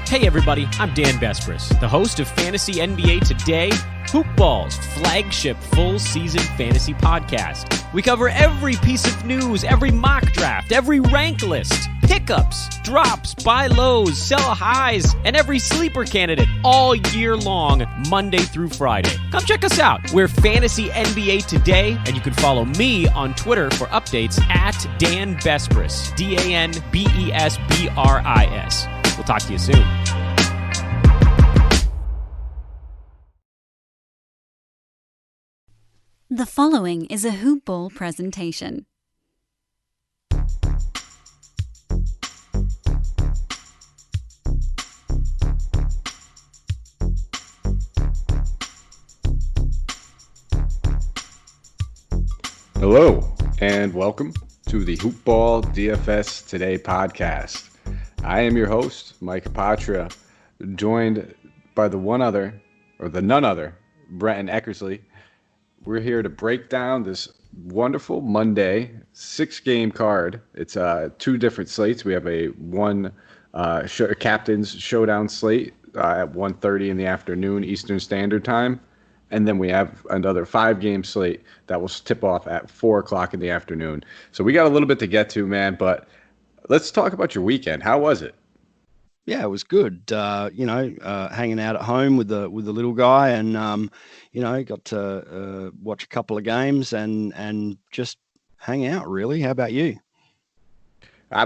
Hey everybody, I'm Dan Bespris, the host of Fantasy NBA Today, Hoopball's flagship full-season fantasy podcast. We cover every piece of news, every mock draft, every rank list, pickups, drops, buy lows, sell highs, and every sleeper candidate all year long, Monday through Friday. Come check us out. We're Fantasy NBA Today, and you can follow me on Twitter for updates at Dan Bespris, DANBESBRIS. We'll talk to you soon. The following is a Hoop Ball presentation. Hello, and welcome to the Hoop Ball DFS Today podcast. I am your host, Mike Apatra, joined by the none other, Brenton Eckersley. We're here to break down this wonderful Monday 6-game card. It's two different slates. We have a captain's showdown slate at 1:30 in the afternoon Eastern Standard Time. And then we have another 5-game slate that will tip off at 4 o'clock in the afternoon. So we got a little bit to get to, man, but let's talk about your weekend. How was it? Yeah, it was good. Hanging out at home with the little guy, and got to watch a couple of games and just hang out. Really, how about you?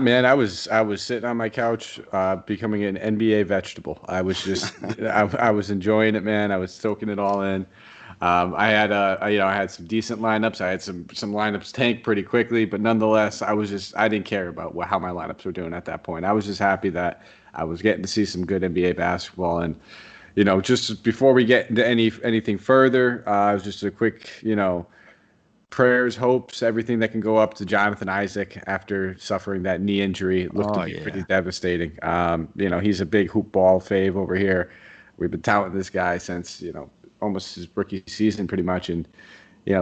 Man, I was sitting on my couch, becoming an NBA vegetable. I was just I was enjoying it, man. I was soaking it all in. I had some decent lineups. I had some lineups tank pretty quickly, but nonetheless, I didn't care about how my lineups were doing at that point. I was just happy that I was getting to see some good NBA basketball. And, just before we get into anything further, it was just a quick, prayers, hopes, everything that can go up to Jonathan Isaac after suffering that knee injury. It looked to be pretty devastating. He's a big hoop ball fave over here. We've been touting this guy since, almost his rookie season pretty much. And,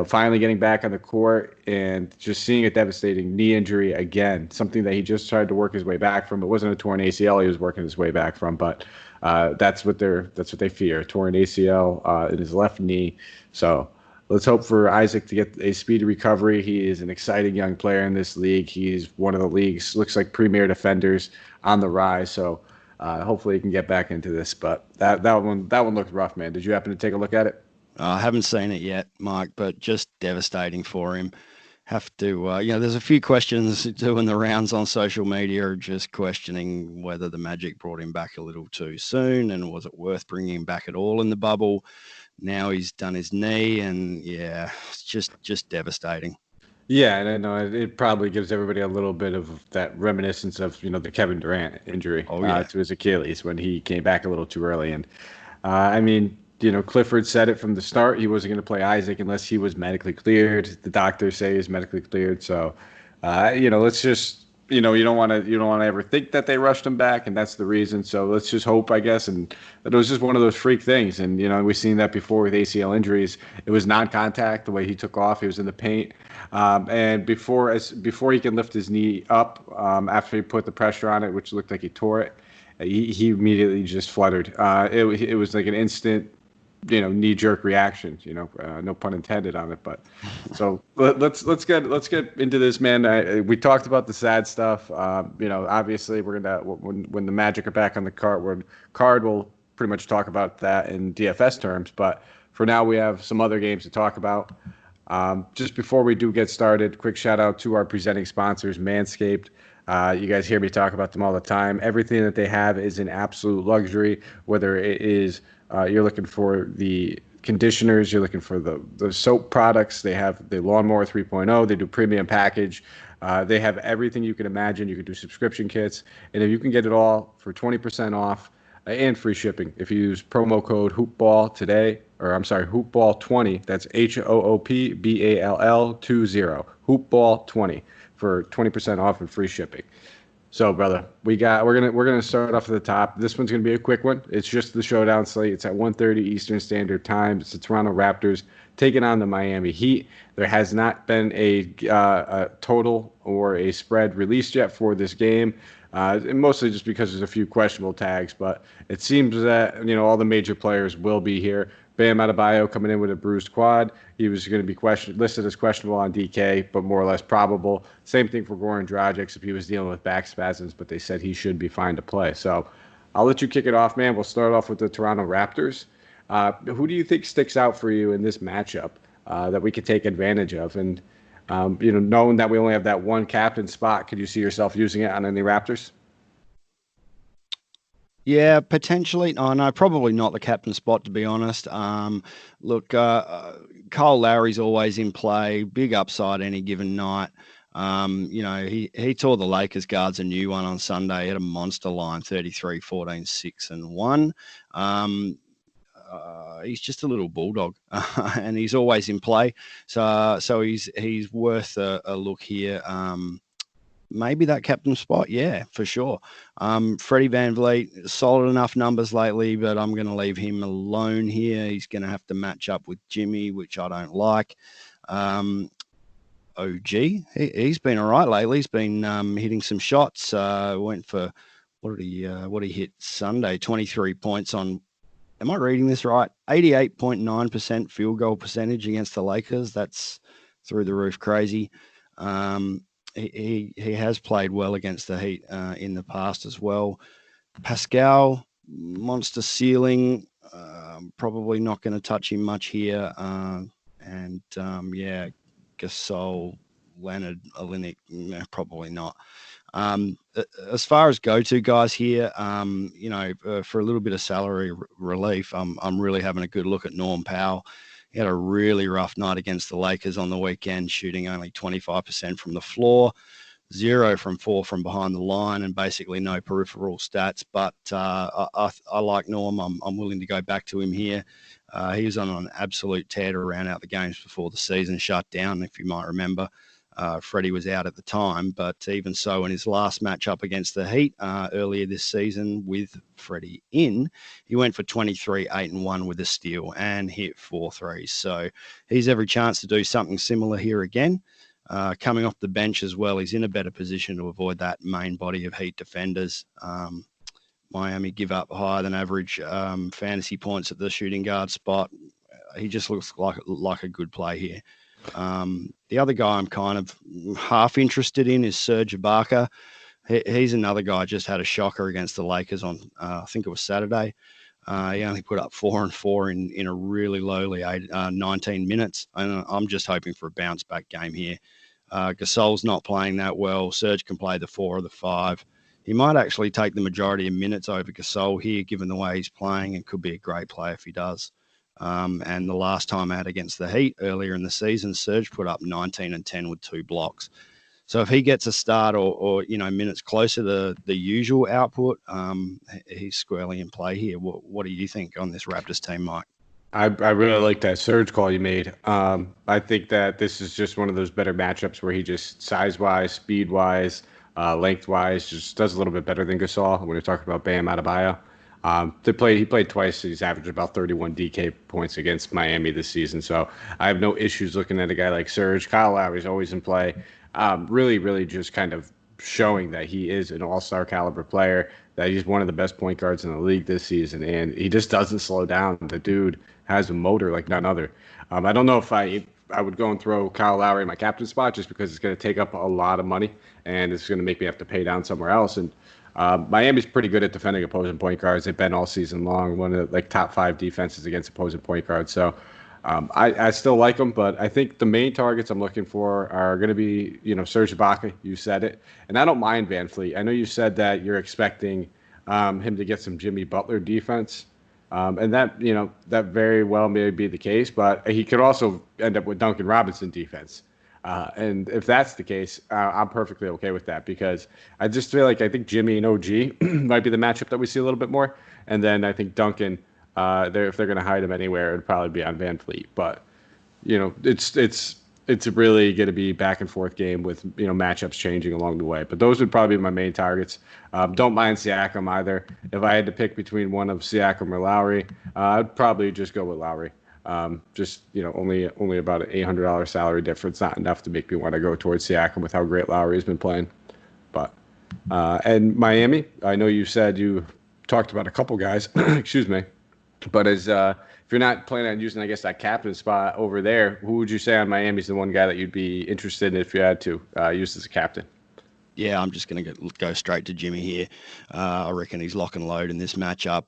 finally getting back on the court and just seeing a devastating knee injury again, something that he just tried to work his way back from. It wasn't a torn ACL he was working his way back from, but that's what they fear, torn ACL in his left knee. So let's hope for Isaac to get a speedy recovery. He is an exciting young player in this league. He's one of the league's, looks like, premier defenders on the rise. So hopefully he can get back into this. But that one looked rough, man. Did you happen to take a look at it? I haven't seen it yet, Mike, but just devastating for him. Have to, there's a few questions doing the rounds on social media, just questioning whether the Magic brought him back a little too soon, and was it worth bringing him back at all in the bubble? Now he's done his knee, and it's just devastating. Yeah, and I know it probably gives everybody a little bit of that reminiscence of, the Kevin Durant injury to his Achilles when he came back a little too early. And Clifford said it from the start. He wasn't going to play Isaac unless he was medically cleared. The doctors say he's medically cleared. So, let's just, you don't want to ever think that they rushed him back, and that's the reason. So let's just hope, I guess. And it was just one of those freak things. And, we've seen that before with ACL injuries. It was non-contact, the way he took off. He was in the paint. And before he can lift his knee up, after he put the pressure on it, which looked like he tore it, he immediately just fluttered. It was like an instant, knee-jerk reaction, no pun intended on it. But so let's get into this, man. We talked about the sad stuff. Obviously we're gonna, when the Magic are back on the card, we'll pretty much talk about that in DFS terms. But for now, we have some other games to talk about. Just before we do get started, quick shout out to our presenting sponsors, Manscaped. You guys hear me talk about them all the time. Everything that they have is an absolute luxury, whether it is you're looking for the conditioners, you're looking for the soap products. They have the Lawnmower 3.0. They do premium package. They have everything you can imagine. You can do subscription kits. And if you can get it all for 20% off and free shipping, if you use promo code HoopBall today, HoopBall20, that's HOOPBALL 20, HoopBall20 for 20% off and free shipping. So, brother, we're gonna start off at the top. This one's gonna be a quick one. It's just the showdown slate. It's at 1:30 Eastern Standard Time. It's the Toronto Raptors taking on the Miami Heat. There has not been a total or a spread released yet for this game, and mostly just because there's a few questionable tags. But it seems that all the major players will be here. Bam Adebayo coming in with a bruised quad. He was going to be listed as questionable on DK, but more or less probable. Same thing for Goran Dragic, if he was dealing with back spasms, but they said he should be fine to play. So I'll let you kick it off, man. We'll start off with the Toronto Raptors. Who do you think sticks out for you in this matchup that we could take advantage of? And, knowing that we only have that one captain spot, could you see yourself using it on any Raptors? Yeah, potentially. Oh, no, probably not the captain spot, to be honest. Look, Kyle Lowry's always in play, big upside any given night. He tore the Lakers guards a new one on Sunday. He had a monster line, 33, 14, 6, and 1. He's just a little bulldog, and he's always in play. So he's worth a look here. Maybe that captain spot, yeah, for sure. Freddie VanVleet, solid enough numbers lately, but I'm going to leave him alone here. He's going to have to match up with Jimmy, which I don't like. OG, he's been all right lately. He's been hitting some shots. Went for what did he hit Sunday? 23 points on. Am I reading this right? 88.9% field goal percentage against the Lakers. That's through the roof crazy. He has played well against the Heat in the past as well. Pascal, monster ceiling. Probably not going to touch him much here. Gasol, Leonard, Olynyk, probably not. As far as go-to guys here, for a little bit of salary relief, I'm really having a good look at Norm Powell. He had a really rough night against the Lakers on the weekend, shooting only 25% from the floor, 0 from 4 from behind the line, and basically no peripheral stats. But I like Norm. I'm willing to go back to him here. He was on an absolute tear to round out the games before the season shut down, if you might remember. Freddie was out at the time, but even so, in his last matchup against the Heat earlier this season with Freddie in, he went for 23, 8, and 1 with a steal and hit 4 threes. So he's every chance to do something similar here again. Coming off the bench as well, he's in a better position to avoid that main body of Heat defenders. Miami give up higher than average fantasy points at the shooting guard spot. He just looks like a good play here. The other guy I'm kind of half interested in is Sergio Barker. He's another guy just had a shocker against the Lakers on, I think it was Saturday. He only put up 4 and 4 in a really lowly 19 minutes. And I'm just hoping for a bounce back game here. Gasol's not playing that well. Serge can play the 4 or the 5. He might actually take the majority of minutes over Gasol here, given the way he's playing, and could be a great player if he does. And the last time out against the Heat earlier in the season, Serge put up 19 and 10 with 2 blocks. So if he gets a start or minutes closer to the usual output, he's squarely in play here. What do you think on this Raptors team, Mike? I really like that Serge call you made. I think that this is just one of those better matchups where he just size-wise, speed-wise, length-wise, just does a little bit better than Gasol when you're talking about Bam Adebayo. He played twice. He's averaged about 31 DK points against Miami this season. So I have no issues looking at a guy like Serge. Kyle Lowry's always in play. Really, really just kind of showing that he is an all-star caliber player, that he's one of the best point guards in the league this season. And he just doesn't slow down. The dude has a motor like none other. I don't know if I would go and throw Kyle Lowry in my captain spot just because it's going to take up a lot of money and it's going to make me have to pay down somewhere else. And Miami's pretty good at defending opposing point guards. They've been all season long, one of the top 5 defenses against opposing point guards. So I still like them, but I think the main targets I'm looking for are going to be, Serge Ibaka. You said it, and I don't mind VanVleet. I know you said that you're expecting him to get some Jimmy Butler defense, and that very well may be the case. But he could also end up with Duncan Robinson defense. And if that's the case, I'm perfectly okay with that because I just feel like I think Jimmy and OG might be the matchup that we see a little bit more. And then I think Duncan, if they're going to hide him anywhere, it'd probably be on VanVleet. But, it's really going to be back and forth game with, matchups changing along the way. But those would probably be my main targets. Don't mind Siakam either. If I had to pick between one of Siakam or Lowry, I'd probably just go with Lowry. Only about an $800 salary difference, not enough to make me want to go towards Siakam with how great Lowry has been playing. But And Miami, I know you said you talked about a couple guys, excuse me, but if you're not planning on using, I guess, that captain spot over there, who would you say on Miami is the one guy that you'd be interested in if you had to use as a captain? Yeah, I'm just going to go straight to Jimmy here. I reckon he's lock and load in this matchup.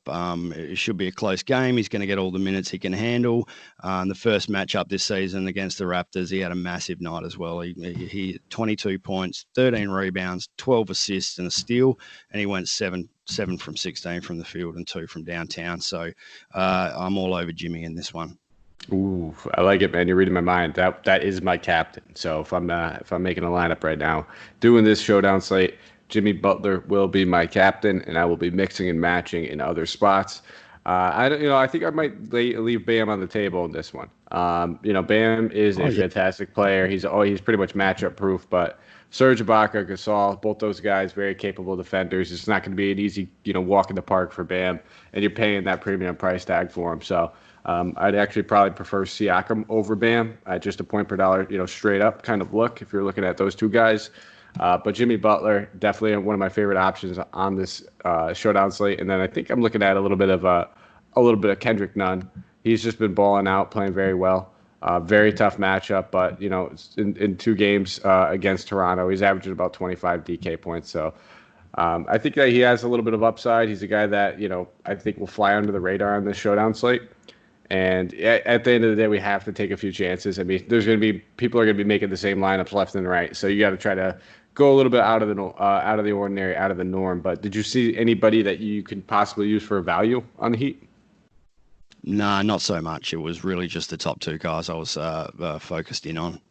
It should be a close game. He's going to get all the minutes he can handle. The first matchup this season against the Raptors, he had a massive night as well. He 22 points, 13 rebounds, 12 assists and a steal, and he went 7 from 16 from the field and 2 from downtown. So I'm all over Jimmy in this one. Ooh, I like it, man. You're reading my mind. That is my captain. So if I'm making a lineup right now, doing this showdown slate, Jimmy Butler will be my captain, and I will be mixing and matching in other spots. I think I might leave Bam on the table in this one. Bam is a fantastic player. He's pretty much matchup proof, but Sergio Barker, Gasol, both those guys, very capable defenders. It's not going to be an easy, walk in the park for Bam, and you're paying that premium price tag for him. So I'd actually probably prefer Siakam over Bam at just a point per dollar, straight up kind of look if you're looking at those two guys. But Jimmy Butler, definitely one of my favorite options on this showdown slate. And then I think I'm looking at a little bit of Kendrick Nunn. He's just been balling out, playing very well. Very tough matchup, but in 2 games against Toronto, he's averaging about 25 DK points. So I think that he has a little bit of upside. He's a guy that I think will fly under the radar on this showdown slate. And at the end of the day, we have to take a few chances. I mean, people are going to be making the same lineups left and right. So you got to try to go a little bit out of the ordinary, out of the norm. But did you see anybody that you could possibly use for a value on the Heat? Nah, not so much. It was really just the top 2 guys I was focused in on.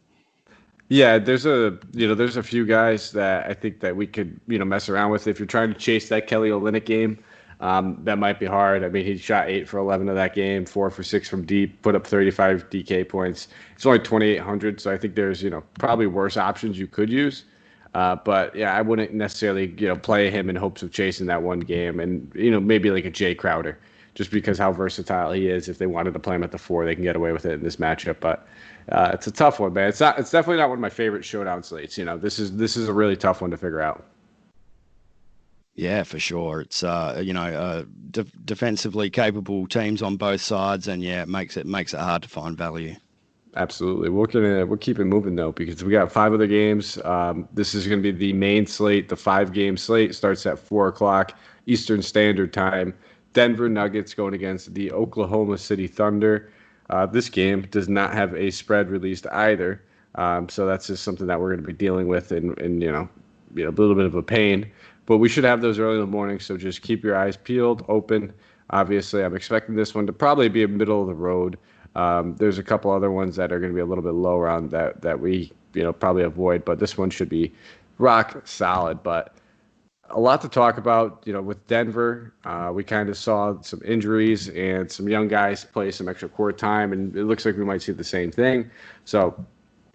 Yeah, there's a few guys that I think that we could mess around with if you're trying to chase that Kelly Olynyk game. That might be hard. I mean, he shot 8 for 11 of that game, 4 for 6 from deep, put up 35 DK points. It's only 2,800, so I think there's probably worse options you could use. But yeah, I wouldn't necessarily play him in hopes of chasing that one game, and maybe like a Jay Crowder, just because how versatile he is. If they wanted to play him at the 4, they can get away with it in this matchup. But it's a tough one, man. It's definitely not one of my favorite showdown slates. This is a really tough one to figure out. Yeah, for sure. It's defensively capable teams on both sides, and yeah, it makes it hard to find value. Absolutely. We'll keep it moving though, because we got 5 other games. This is going to be the main slate. The 5-game slate starts at 4:00 Eastern Standard Time. Denver Nuggets going against the Oklahoma City Thunder. This game does not have a spread released either, so that's just something that we're going to be dealing with, and a little bit of a pain. But we should have those early in the morning, so just keep your eyes peeled, open. Obviously, I'm expecting this one to probably be a middle of the road. There's a couple other ones that are going to be a little bit lower on that we probably avoid, but this one should be rock solid. But a lot to talk about. With Denver, we kind of saw some injuries and some young guys play some extra court time, and it looks like we might see the same thing. So,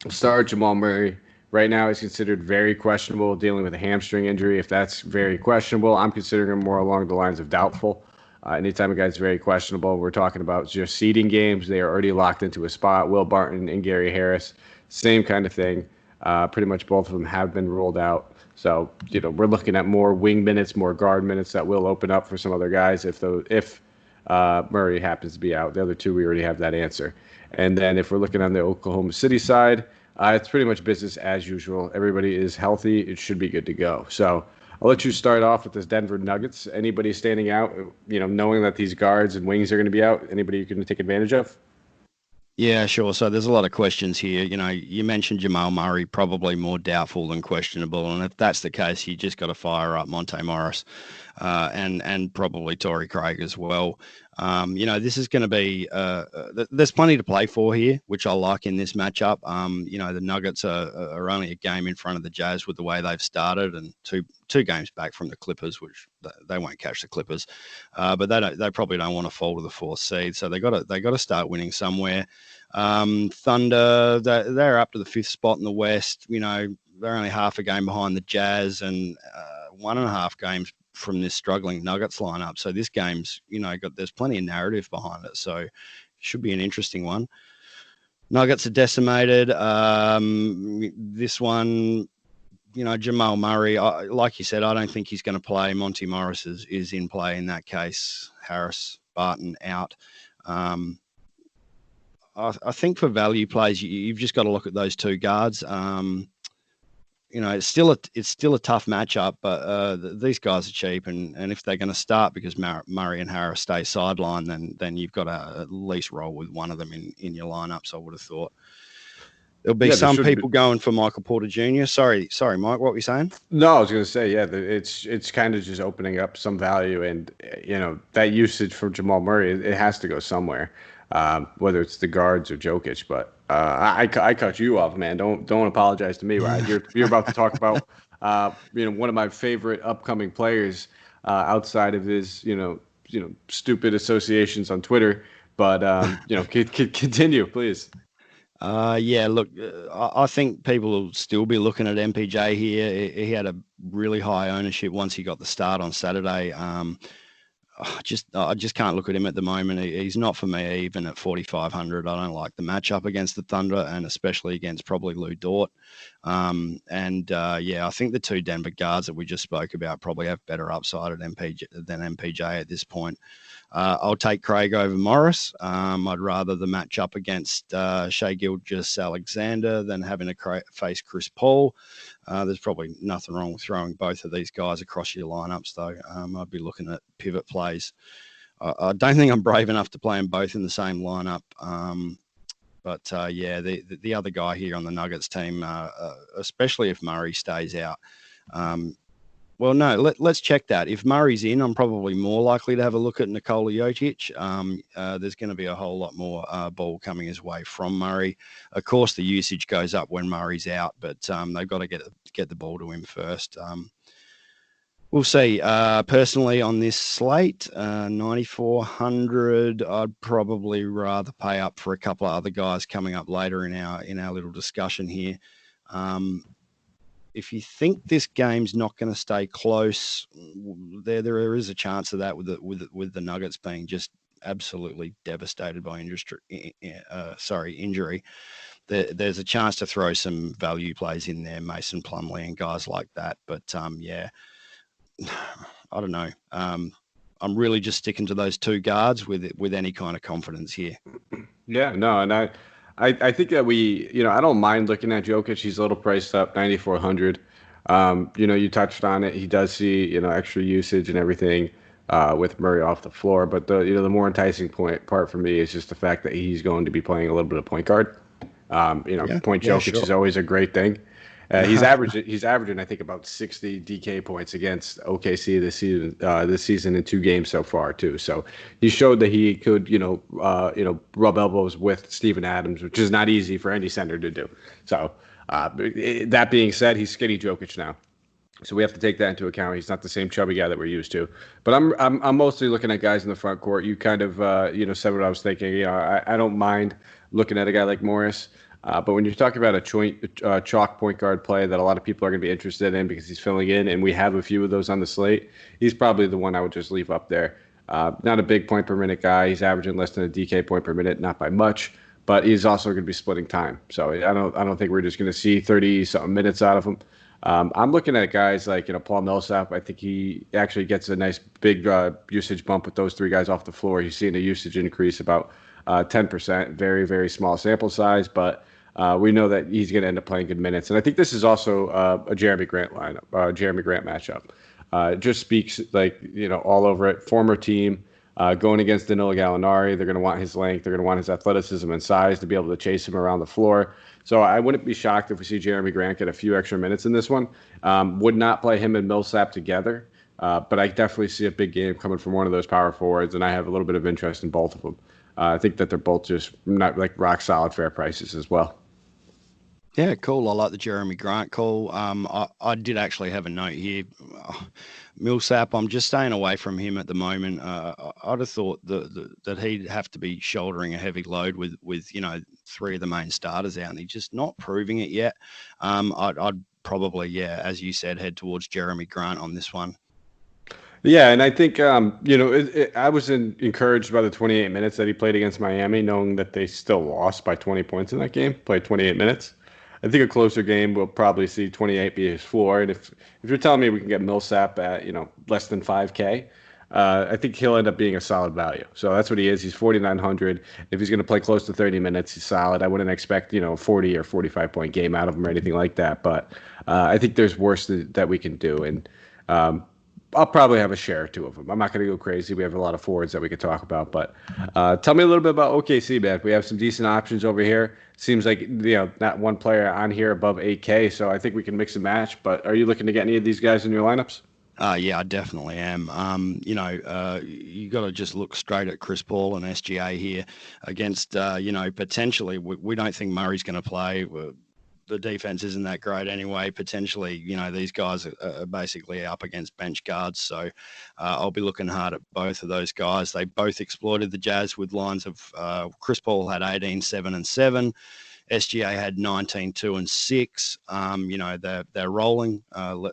start Jamal Murray. Right now, he's considered very questionable, dealing with a hamstring injury. If that's very questionable, I'm considering him more along the lines of doubtful. Anytime a guy's very questionable, we're talking about just seeding games. They are already locked into a spot. Will Barton and Gary Harris, same kind of thing. Pretty much both of them have been ruled out. So, we're looking at more wing minutes, more guard minutes that will open up for some other guys if Murray happens to be out. The other 2, we already have that answer. And then if we're looking on the Oklahoma City side, it's pretty much business as usual. Everybody is healthy. It should be good to go. So I'll let you start off with this Denver Nuggets. Anybody standing out, knowing that these guards and wings are going to be out? Anybody you can take advantage of? Yeah, sure. So there's a lot of questions here. You mentioned Jamal Murray, probably more doubtful than questionable. And if that's the case, you just got to fire up Monte Morris and probably Torrey Craig as well. This is going to be there's plenty to play for here, which I like in this matchup. The Nuggets are only a game in front of the Jazz with the way they've started, and two games back from the Clippers, which they won't catch the Clippers. But they probably don't want to fall to the 4th seed, so they got to start winning somewhere. Thunder, they're up to the 5th spot in the West. They're only half a game behind the Jazz and 1.5 games from this struggling Nuggets lineup. So this game's, there's plenty of narrative behind it. So it should be an interesting one. Nuggets are decimated. This one, Jamal Murray, like you said, I don't think he's going to play. Monty Morris is in play in that case. Harris, Barton out. I think for value plays, you've just got to look at those two guards. It's still a tough matchup, but these guys are cheap, and if they're going to start because Murray and Harris stay sidelined, then you've got to at least roll with one of them in your lineups. I would have thought. There'll be some people going for Michael Porter Jr. Sorry, Mike, what were you saying? No, I was going to say, it's kind of just opening up some value, and that usage for Jamal Murray, it has to go somewhere, whether it's the guards or Jokic. But I cut you off, man. Don't apologize to me, right? You're about to talk about one of my favorite upcoming players outside of his stupid associations on Twitter. But continue, please. Look, I think people will still be looking at MPJ here. He had a really high ownership once he got the start on Saturday. I just can't look at him at the moment. He's not for me even at 4,500. I don't like the matchup against the Thunder, and especially against probably Lou Dort. I think the two Denver guards that we just spoke about probably have better upside at MPJ at this point. I'll take Craig over Morris. I'd rather the matchup against Shai Gilgeous-Alexander than having to face Chris Paul. There's probably nothing wrong with throwing both of these guys across your lineups, though. I'd be looking at pivot plays. I don't think I'm brave enough to play them both in the same lineup. The other guy here on the Nuggets team, especially if Murray stays out. Let's check that. If Murray's in, I'm probably more likely to have a look at Nikola Jokic. There's going to be a whole lot more ball coming his way from Murray. Of course, the usage goes up when Murray's out, but they've got to get the ball to him first. We'll see. Personally, on this slate, 9,400, I'd probably rather pay up for a couple of other guys coming up later in our little discussion here. If you think this game's not going to stay close, there is a chance of that with the Nuggets being just absolutely devastated by injury. There's a chance to throw some value plays in there, Mason Plumlee and guys like that. But I don't know. I'm really just sticking to those two guards with any kind of confidence here. Yeah, no, and I think that I don't mind looking at Jokic. He's a little priced up, 9,400. You touched on it. He does see, extra usage and everything with Murray off the floor. But the more enticing part for me is just the fact that he's going to be playing a little bit of point guard. Jokic is always a great thing. He's averaging, I think, about 60 DK points against OKC this season in 2 games so far too. So he showed that he could, rub elbows with Steven Adams, which is not easy for any center to do. So that being said, he's skinny Jokic now, so we have to take that into account. He's not the same chubby guy that we're used to. But I'm mostly looking at guys in the front court. You kind of said what I was thinking. I don't mind looking at a guy like Morris. But when you're talking about a chalk point guard play that a lot of people are going to be interested in because he's filling in, and we have a few of those on the slate, he's probably the one I would just leave up there. Not a big point per minute guy. He's averaging less than a DK point per minute, not by much, but he's also going to be splitting time. So I don't think we're just going to see 30-something minutes out of him. I'm looking at guys like Paul Millsap. I think he actually gets a nice big usage bump with those 3 guys off the floor. He's seeing a usage increase about 10%, very, very small sample size, but we know that he's going to end up playing good minutes. And I think this is also a Jeremy Grant lineup, Jeremy Grant matchup. It just speaks all over it. Former team going against Danilo Gallinari. They're going to want his length. They're going to want his athleticism and size to be able to chase him around the floor. So I wouldn't be shocked if we see Jeremy Grant get a few extra minutes in this one. Would not play him and Millsap together. But I definitely see a big game coming from one of those power forwards, and I have a little bit of interest in both of them. I think that they're both just not rock solid fair prices as well. Yeah, cool. I like the Jeremy Grant call. I did actually have a note here. Millsap, I'm just staying away from him at the moment. I'd have thought that he'd have to be shouldering a heavy load with 3 of the main starters out, and he's just not proving it yet. I'd probably, as you said, head towards Jeremy Grant on this one. Yeah, and I think, I was encouraged by the 28 minutes that he played against Miami, knowing that they still lost by 20 points in that game, played 28 minutes. I think a closer game will probably see 28 be his floor. And if you're telling me we can get Millsap at less than 5K, I think he'll end up being a solid value. So that's what he is. He's 4,900. If he's going to play close to 30 minutes, he's solid. I wouldn't expect a 40 or 45 point game out of him or anything like that. But I think there's worse that we can do. And I'll probably have a share or two of them. I'm not going to go crazy. We have a lot of forwards that we could talk about. But tell me a little bit about OKC, man. We have some decent options over here. Seems like not one player on here above 8K, so I think we can mix and match. But are you looking to get any of these guys in your lineups? Yeah, I definitely am. You got to just look straight at Chris Paul and SGA here against, potentially, we don't think Murray's going to play. The defense isn't that great anyway. Potentially, these guys are basically up against bench guards. So I'll be looking hard at both of those guys. They both exploited the Jazz with lines of Chris Paul had 18, 7, and 7. SGA had 19, 2, and 6. They're rolling.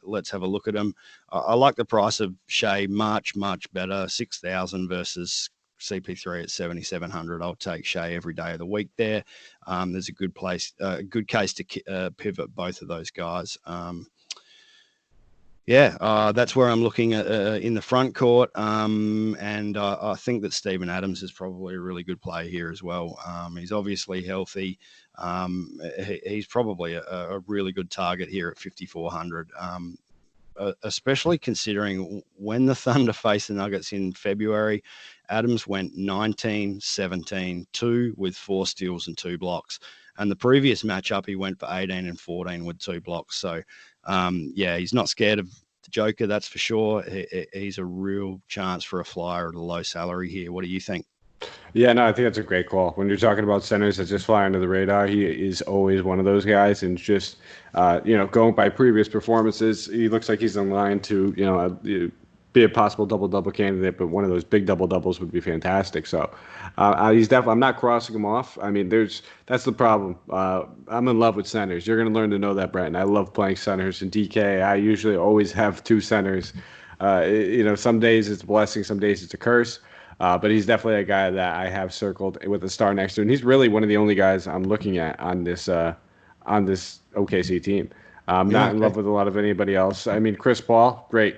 Let's have a look at them. I like the price of Shea much better. 6,000 versus CP3 at 7,700. I'll take Shea every day of the week there. There's a good case to pivot both of those guys. That's where I'm looking at in the front court. And I think that Steven Adams is probably a really good play here as well. He's obviously healthy. He's probably a really good target here at 5,400. Especially considering when the Thunder faced the Nuggets in February, Adams went 19, 17, 2 with 4 steals and 2 blocks. And the previous matchup, he went for 18 and 14 with 2 blocks. So, he's not scared of the Joker, that's for sure. He's a real chance for a flyer at a low salary here. What do you think? Yeah, no, I think that's a great call. When you're talking about centers that just fly under the radar, he is always one of those guys. And just, going by previous performances, he looks like he's in line to, be a possible double-double candidate, but one of those big double-doubles would be fantastic. So he's definitely, I'm not crossing him off. I mean, that's the problem. I'm in love with centers. You're going to learn to know that, Brent. I love playing centers. In DK, I usually always have 2 centers. Some days it's a blessing, some days it's a curse. But he's definitely a guy that I have circled with a star next to him. And he's really one of the only guys I'm looking at on this OKC team. I'm not in love with a lot of anybody else. I mean, Chris Paul, great,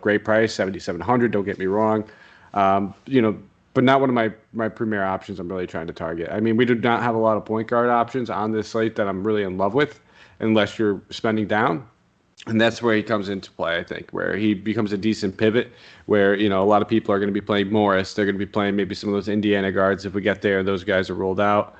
great price, 7,700. Don't get me wrong, but not one of my premier options. I'm really trying to target. I mean, we do not have a lot of point guard options on this slate that I'm really in love with, unless you're spending down. And that's where he comes into play, I think, where he becomes a decent pivot, where, a lot of people are going to be playing Morris. They're going to be playing maybe some of those Indiana guards if we get there and those guys are rolled out.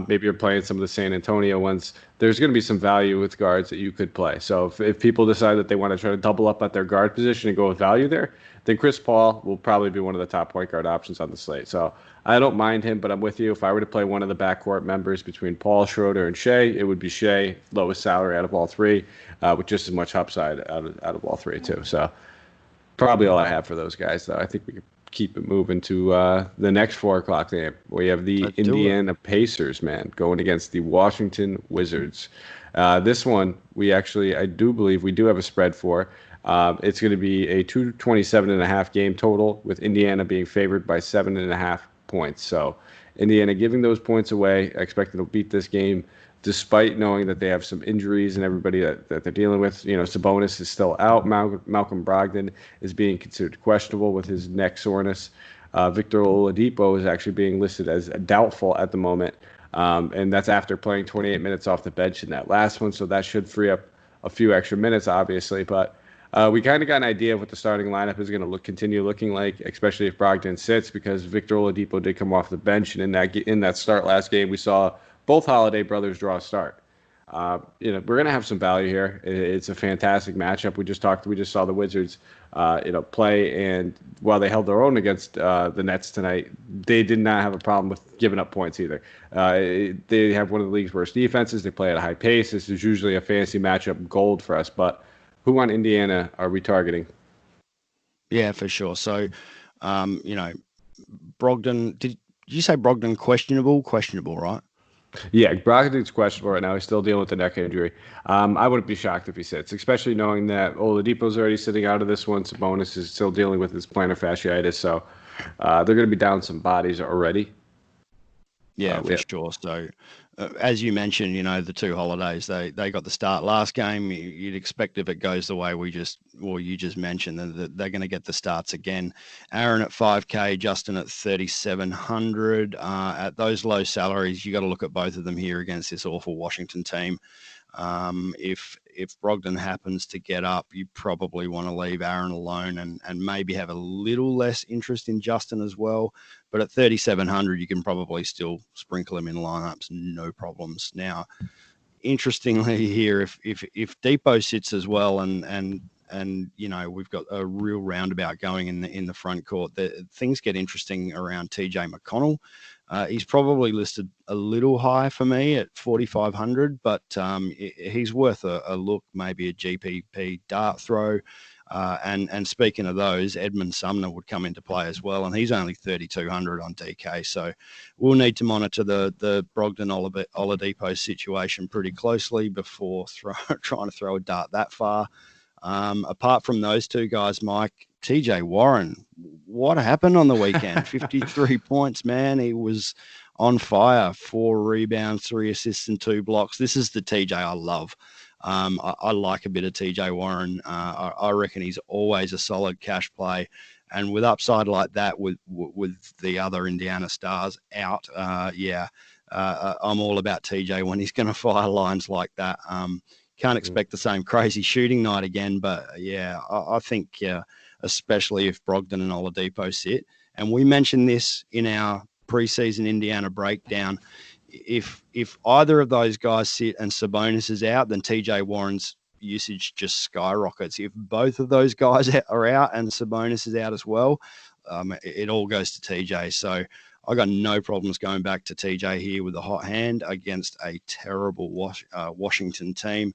Maybe you're playing some of the San Antonio ones. There's going to be some value with guards that you could play. So if people decide that they want to try to double up at their guard position and go with value there, then Chris Paul will probably be one of the top point guard options on the slate. So I don't mind him, but I'm with you. If I were to play one of the backcourt members between Paul, Schroeder, and Shea, it would be Shea, lowest salary out of all 3, with just as much upside out of all 3 too. So probably all I have for those guys, though. I think we could keep it moving to the next 4 o'clock game. We have the Indiana Pacers, man, going against the Washington Wizards. This one, I do believe we do have a spread for. It's going to be a 227.5 game total, with Indiana being favored by 7.5 points. So Indiana giving those points away. I expect them to beat this game, despite knowing that they have some injuries and everybody that they're dealing with. Sabonis is still out. Malcolm Brogdon is being considered questionable with his neck soreness. Victor Oladipo is actually being listed as doubtful at the moment. And that's after playing 28 minutes off the bench in that last one. So that should free up a few extra minutes, obviously. But we kind of got an idea of what the starting lineup is going to continue looking like, especially if Brogdon sits, because Victor Oladipo did come off the bench. And in that start last game, we saw both Holiday brothers draw a start. We're going to have some value here. It's a fantastic matchup. We just saw the Wizards, play, and while they held their own against the Nets tonight, they did not have a problem with giving up points either. They have one of the league's worst defenses. They play at a high pace. This is usually a fantasy matchup gold for us. But who on Indiana are we targeting? Yeah, for sure. So, Brogdon. Did you say Brogdon questionable? Questionable, right? Yeah, Brogdon's questionable right now. He's still dealing with the neck injury. I wouldn't be shocked if he sits, especially knowing that Oladipo's already sitting out of this one. Sabonis is still dealing with his plantar fasciitis, so they're going to be down some bodies already. Yeah, for sure. So as you mentioned, the two holidays, they got the start last game. You'd expect if it goes the way you just mentioned, that they're going to get the starts again. Aaron at 5K, Justin at 3,700. At those low salaries, you got to look at both of them here against this awful Washington team. If Brogdon happens to get up, you probably want to leave Aaron alone and maybe have a little less interest in Justin as well. But at 3,700, you can probably still sprinkle him in lineups, no problems. Now, interestingly here, if Depot sits as well and we've got a real roundabout going in the front court, things get interesting around TJ McConnell. He's probably listed a little high for me at 4,500, but he's worth a look, maybe a GPP dart throw. And speaking of those, Edmund Sumner would come into play as well, and he's only 3,200 on DK. So we'll need to monitor the Brogdon Oladipo situation pretty closely before trying to throw a dart that far. Apart from those two guys, Mike, TJ Warren, what happened on the weekend? 53 points, man. He was on fire. 4 rebounds, 3 assists, and 2 blocks. This is the TJ I love. I like a bit of TJ Warren. I reckon he's always a solid cash play. And with upside like that, with the other Indiana stars out, I'm all about TJ when he's going to fire lines like that. Can't expect the same crazy shooting night again, but I think especially if Brogdon and Oladipo sit. And we mentioned this in our preseason Indiana breakdown. If either of those guys sit and Sabonis is out, then TJ Warren's usage just skyrockets. If both of those guys are out and Sabonis is out as well, it all goes to TJ. So I got no problems going back to TJ here with a hot hand against a terrible Washington team.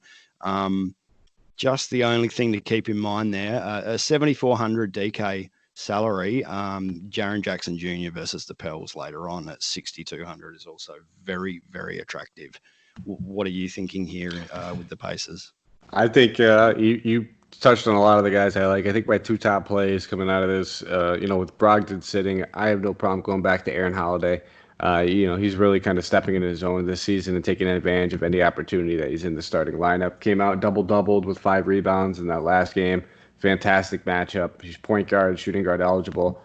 Just the only thing to keep in mind there, a 7,400 DK salary, Jaren Jackson Jr. versus the Pels later on at 6,200 is also very, very attractive. What are you thinking here with the Pacers? I think you touched on a lot of the guys I like. I think my 2 top plays coming out of this, with Brogdon sitting, I have no problem going back to Aaron Holiday. He's really kind of stepping into his own this season and taking advantage of any opportunity that he's in the starting lineup. Came out doubled with 5 rebounds in that last game. Fantastic matchup. He's point guard, shooting guard eligible.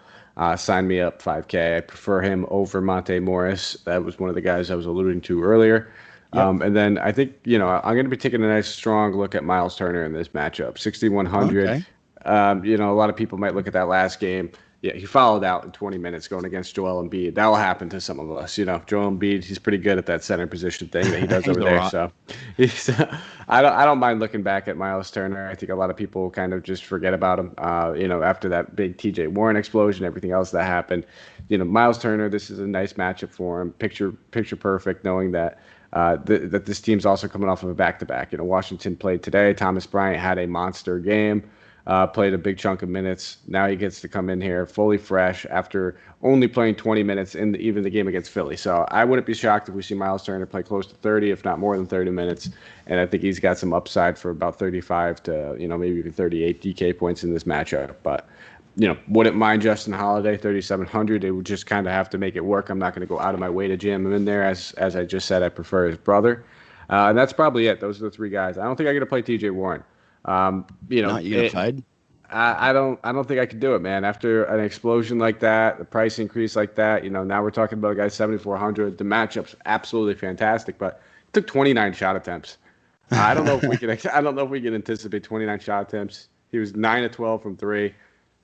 Sign me up, 5K. I prefer him over Monte Morris. That was one of the guys I was alluding to earlier. Yep. And then I think, I'm going to be taking a nice strong look at Miles Turner in this matchup. 6,100. Okay. A lot of people might look at that last game. Yeah, he fouled out in 20 minutes going against Joel Embiid. That will happen to some of us. Joel Embiid, he's pretty good at that center position thing that he does over there. Right. So I don't mind looking back at Miles Turner. I think a lot of people kind of just forget about him. After that big TJ Warren explosion, everything else that happened. Miles Turner, this is a nice matchup for him. Picture perfect, knowing that that this team's also coming off of a back-to-back. Washington played today. Thomas Bryant had a monster game. Played a big chunk of minutes. Now he gets to come in here fully fresh after only playing 20 minutes in even the game against Philly. So I wouldn't be shocked if we see Miles Turner play close to 30, if not more than 30 minutes. And I think he's got some upside for about 35 to, maybe even 38 DK points in this matchup. But, wouldn't mind Justin Holiday, 3,700. It would just kind of have to make it work. I'm not going to go out of my way to jam him in there. As I just said, I prefer his brother. And that's probably it. Those are the 3 guys. I don't think I'm going to play TJ Warren. You gonna fade? I don't think I could do it, man. After an explosion like that, the price increase like that, now we're talking about a guy 7,400. The matchup's absolutely fantastic, but it took 29 shot attempts. I don't know if we can anticipate 29 shot attempts. He was 9 of 12 from 3.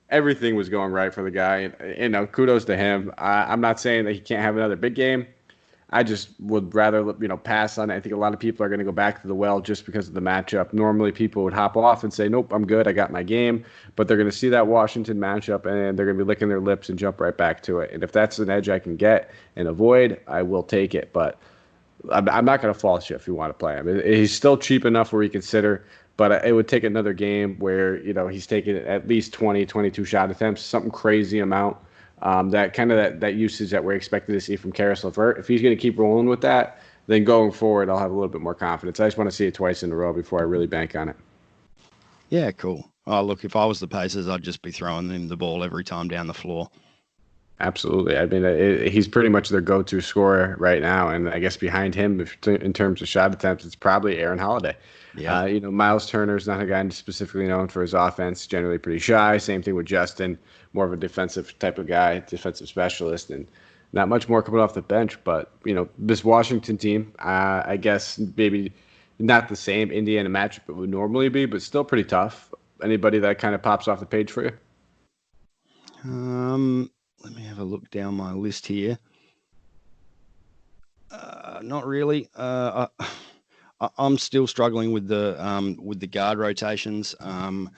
Everything was going right for the guy, and kudos to him. I'm not saying that he can't have another big game. I just would rather, pass on it. I think a lot of people are going to go back to the well just because of the matchup. Normally, people would hop off and say, nope, I'm good. I got my game. But they're going to see that Washington matchup, and they're going to be licking their lips and jump right back to it. And if that's an edge I can get and avoid, I will take it. But I'm not going to false shift if you want to play him. He's still cheap enough where you consider, but it would take another game where, he's taking at least 20, 22 shot attempts, something crazy amount. That kind of that usage that we're expecting to see from Karis LeVert. If he's going to keep rolling with that, then going forward, I'll have a little bit more confidence. I just want to see it twice in a row before I really bank on it. Yeah, cool. Oh, look, if I was the Pacers, I'd just be throwing him the ball every time down the floor. Absolutely. I mean, he's pretty much their go-to scorer right now, and I guess behind him, in terms of shot attempts, it's probably Aaron Holiday. Yeah. Miles Turner's not a guy specifically known for his offense, generally pretty shy. Same thing with Justin, more of a defensive type of guy, defensive specialist, and not much more coming off the bench. But, this Washington team, I guess maybe not the same Indiana matchup it would normally be, but still pretty tough. Anybody that kind of pops off the page for you? Let me have a look down my list here. Not really. I'm still struggling with the guard rotations. No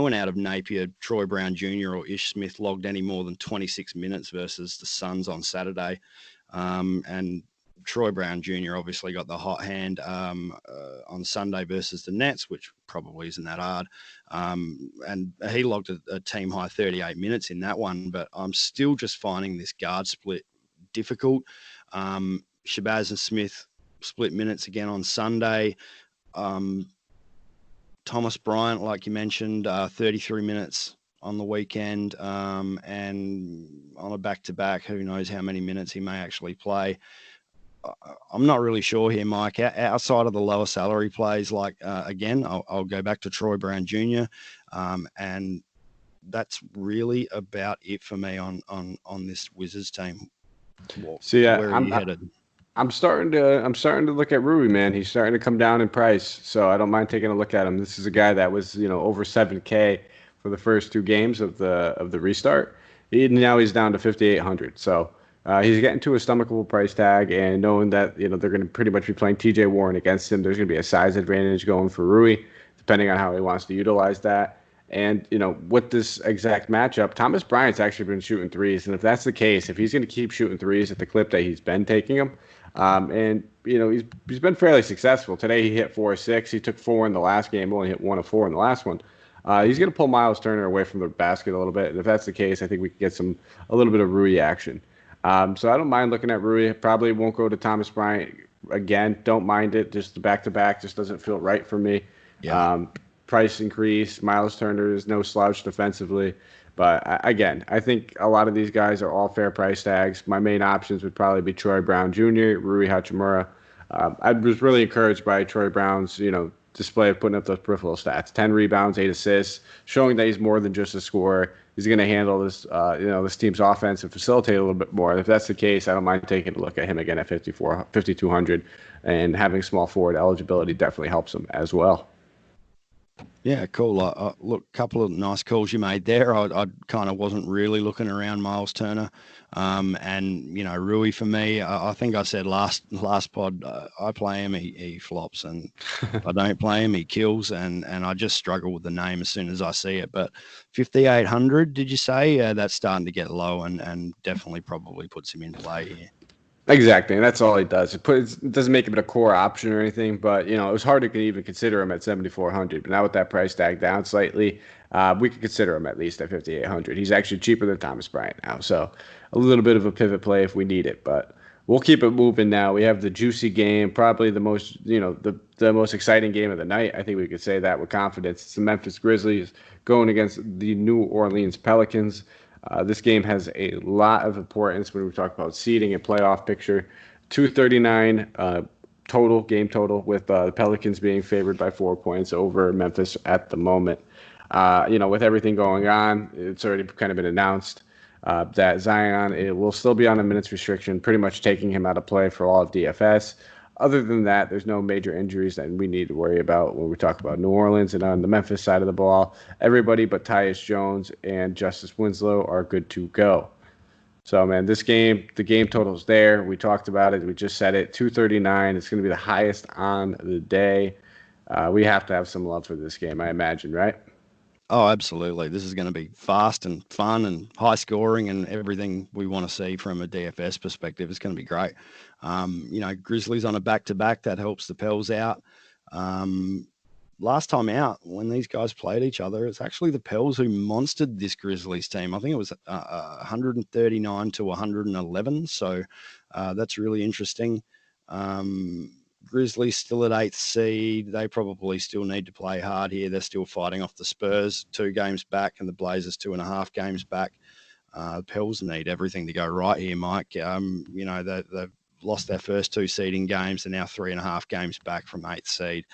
one out of Napier, Troy Brown Jr. or Ish Smith logged any more than 26 minutes versus the Suns on Saturday. And Troy Brown Jr. obviously got the hot hand on Sunday versus the Nets, which probably isn't that hard. And he logged a team high 38 minutes in that one, but I'm still just finding this guard split difficult. Shabazz and Smith split minutes again on Sunday. Thomas Bryant, like you mentioned, 33 minutes on the weekend, and on a back-to-back, who knows how many minutes he may actually play. I'm not really sure here, Mike. Outside of the lower salary plays, again, I'll go back to Troy Brown Jr., and that's really about it for me on this Wizards team. Where are you headed? I'm starting to look at Rui, man. He's starting to come down in price, so I don't mind taking a look at him. This is a guy that was, over 7K for the first two games of the restart. Now he's down to 5,800. So he's getting to a stomachable price tag, and knowing that they're going to pretty much be playing TJ Warren against him, there's going to be a size advantage going for Rui, depending on how he wants to utilize that. And, with this exact matchup, Thomas Bryant's actually been shooting threes. And if that's the case, if he's going to keep shooting threes at the clip that he's been taking them, he's been fairly successful. Today he hit 4 or 6. He took 4 in the last game, only hit 1 of 4 in the last one. He's going to pull Miles Turner away from the basket a little bit. And if that's the case, I think we can get a little bit of Rui action. So I don't mind looking at Rui. Probably won't go to Thomas Bryant again. Don't mind it. Just the back-to-back just doesn't feel right for me. Yeah. Price increase. Miles Turner is no slouch defensively. But again, I think a lot of these guys are all fair price tags. My main options would probably be Troy Brown Jr., Rui Hachimura. I was really encouraged by Troy Brown's, display of putting up those peripheral stats: 10 rebounds, 8 assists, showing that he's more than just a scorer. He's going to handle this team's offense and facilitate a little bit more. If that's the case, I don't mind taking a look at him again at 5,200, and having small forward eligibility definitely helps him as well. Yeah, cool. Look, a couple of nice calls you made there. I kind of wasn't really looking around Miles Turner. And, Rui for me, I think I said last pod, I play him, he flops. And if I don't play him, he kills. And I just struggle with the name as soon as I see it. But 5,800, did you say? That's starting to get low and definitely probably puts him in play here. Exactly, and that's all he does. It doesn't make him a core option or anything, but it was hard to even consider him at 7,400. But now with that price tag down slightly, we could consider him at least at 5,800. He's actually cheaper than Thomas Bryant now, so a little bit of a pivot play if we need it. But we'll keep it moving now. We have the juicy game, probably the most the most exciting game of the night. I think we could say that with confidence. It's the Memphis Grizzlies going against the New Orleans Pelicans. This game has a lot of importance when we talk about seeding and playoff picture. 239 game total, with the Pelicans being favored by 4 points over Memphis at the moment. With everything going on, it's already kind of been announced that Zion will still be on a minutes restriction, pretty much taking him out of play for all of DFS. Other than that, there's no major injuries that we need to worry about when we talk about New Orleans. And on the Memphis side of the ball, everybody but Tyus Jones and Justice Winslow are good to go. So, man, this game, the game total's there. We talked about it. We just said it. 239. It's going to be the highest on the day. We have to have some love for this game, I imagine, right? Oh, absolutely. This is going to be fast and fun and high scoring and everything we want to see from a DFS perspective. It's going to be great. Grizzlies on a back-to-back, that helps the Pels out. Last time out, when these guys played each other, it's actually the Pels who monstered this Grizzlies team. I think it was 139 to 111. So that's really interesting. Grizzlies still at 8th seed. They probably still need to play hard here. They're still fighting off the Spurs 2 games back and the Blazers 2.5 games back. Pels need everything to go right here, Mike. They've lost their first 2 seeding games. They're now 3.5 games back from 8th seed.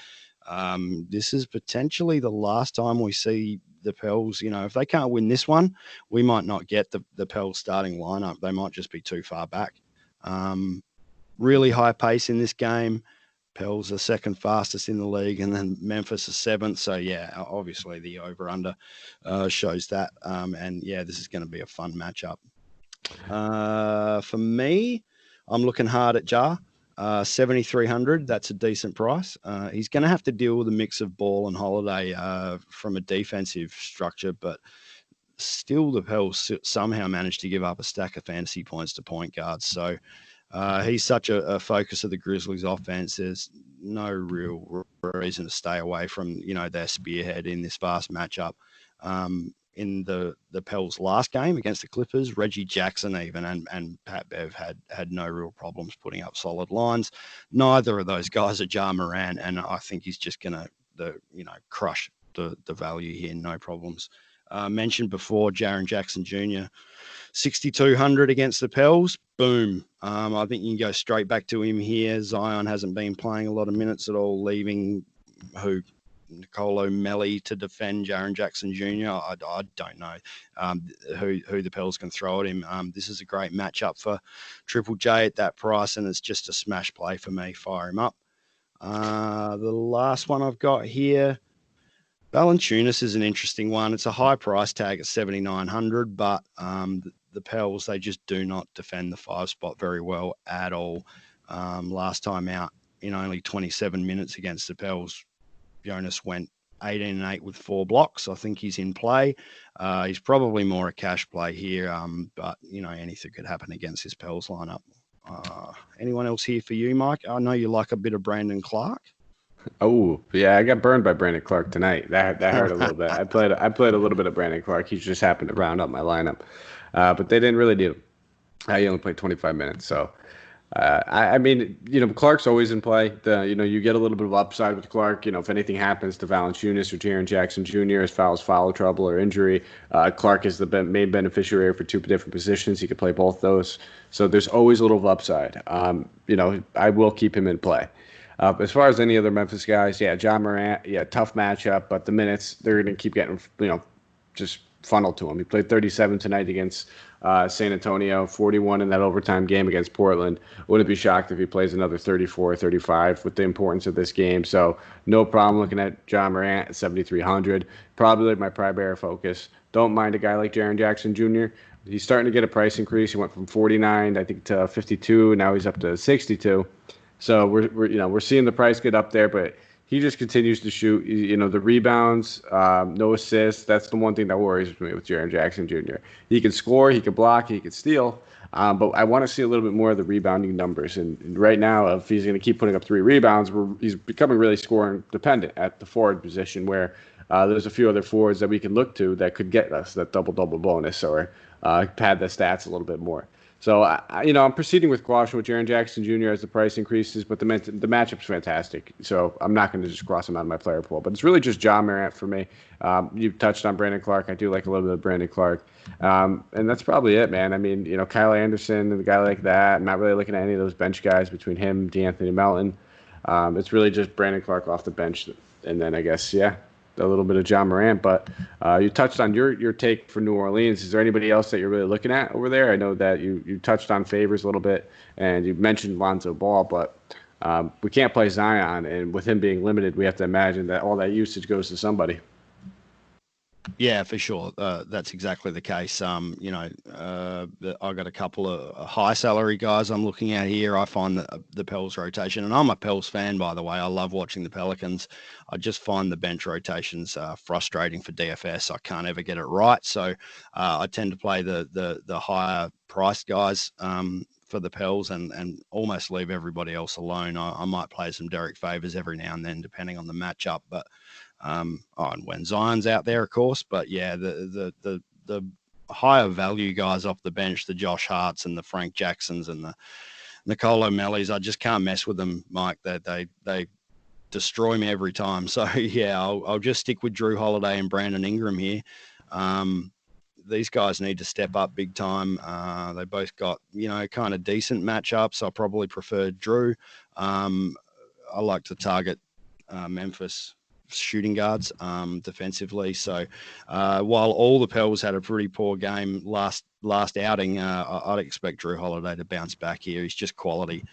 This is potentially the last time we see the Pels. If they can't win this one, we might not get the Pels starting lineup. They might just be too far back. Really high pace in this game. Pels are second fastest in the league, and then Memphis is 7th. So, yeah, obviously the over-under shows that. This is going to be a fun matchup. For me, I'm looking hard at Jar. 7,300. That's a decent price. He's going to have to deal with a mix of Ball and Holiday from a defensive structure, but still the Pels somehow managed to give up a stack of fantasy points to point guards. So, he's such a focus of the Grizzlies offense. There's no real reason to stay away from, their spearhead in this fast matchup. In the Pels last game against the Clippers, Reggie Jackson even and Pat Bev had no real problems putting up solid lines. Neither of those guys are Ja Morant, and I think he's just going to crush the value here, no problems. Mentioned before, Jaren Jackson Jr., 6,200 against the Pels. Boom. I think you can go straight back to him here. Zion hasn't been playing a lot of minutes at all, leaving Nicolo Melli to defend Jaren Jackson Jr. I don't know who the Pels can throw at him. This is a great matchup for Triple J at that price, and it's just a smash play for me. Fire him up. The last one I've got here, Valanciunas is an interesting one. It's a high price tag at 7,900, but the Pels, they just do not defend the 5 spot very well at all. Last time out, in only 27 minutes against the Pels, Jonas went 18-8 with 4 blocks. I think he's in play. He's probably more a cash play here, but anything could happen against his Pels lineup. Anyone else here for you, Mike? I know you like a bit of Brandon Clark. Oh, yeah, I got burned by Brandon Clark tonight. That hurt a little bit. I played a little bit of Brandon Clark. He just happened to round up my lineup, but they didn't really need him. He only played 25 minutes, so I mean, Clark's always in play. You get a little bit of upside with Clark. If anything happens to Valanciunas or Jaren Jackson Jr. as foul trouble or injury, Clark is the main beneficiary for 2 different positions. He could play both those, so there's always a little upside. I will keep him in play. As far as any other Memphis guys, Ja Morant, tough matchup, but the minutes, they're going to keep getting, just funneled to him. He played 37 tonight against San Antonio, 41 in that overtime game against Portland. Wouldn't be shocked if he plays another 34, 35 with the importance of this game. So no problem looking at Ja Morant at 7,300. Probably my primary focus. Don't mind a guy like Jaren Jackson Jr. He's starting to get a price increase. He went from 49, I think, to 52. Now he's up to 62. So we're seeing the price get up there, but he just continues to shoot. The rebounds, no assists. That's the one thing that worries me with Jaren Jackson Jr. He can score, he can block, he can steal, but I want to see a little bit more of the rebounding numbers. And right now, if he's going to keep putting up 3 rebounds, he's becoming really scoring dependent at the forward position, where there's a few other forwards that we can look to that could get us that double-double bonus or pad the stats a little bit more. So, I'm proceeding with caution with Jaren Jackson Jr. as the price increases, but the matchup's fantastic. So I'm not going to just cross him out of my player pool. But it's really just Ja Morant for me. You touched on Brandon Clark. I do like a little bit of Brandon Clark. And that's probably it, man. I mean, Kyle Anderson and a guy like that. I'm not really looking at any of those bench guys between him, DeAnthony Melton. It's really just Brandon Clark off the bench. And then I guess, a little bit of Ja Morant, but you touched on your take for New Orleans. Is there anybody else that you're really looking at over there? I know that you touched on Favors a little bit, and you mentioned Lonzo Ball, but we can't play Zion, and with him being limited, we have to imagine that all that usage goes to somebody. Yeah, for sure. That's exactly the case. I've got a couple of high salary guys I'm looking at here. I find the Pels rotation, and I'm a Pels fan, by the way. I love watching the Pelicans. I just find the bench rotations frustrating for DFS. I can't ever get it right. So I tend to play the higher priced guys for the Pels and almost leave everybody else alone. I might play some Derek Favors every now and then, depending on the matchup, but and when Zion's out there, of course. But yeah, the higher value guys off the bench, the Josh Harts and the Frank Jacksons and the Nicolo Mellis, I just can't mess with them, Mike. They destroy me every time. So yeah, I'll just stick with Drew Holiday and Brandon Ingram here. these guys need to step up big time. They both got, kind of decent matchups. I probably prefer Drew. I like to target Memphis shooting guards defensively. So while all the Pels had a pretty poor game last outing, I'd expect Drew Holiday to bounce back here. He's just quality.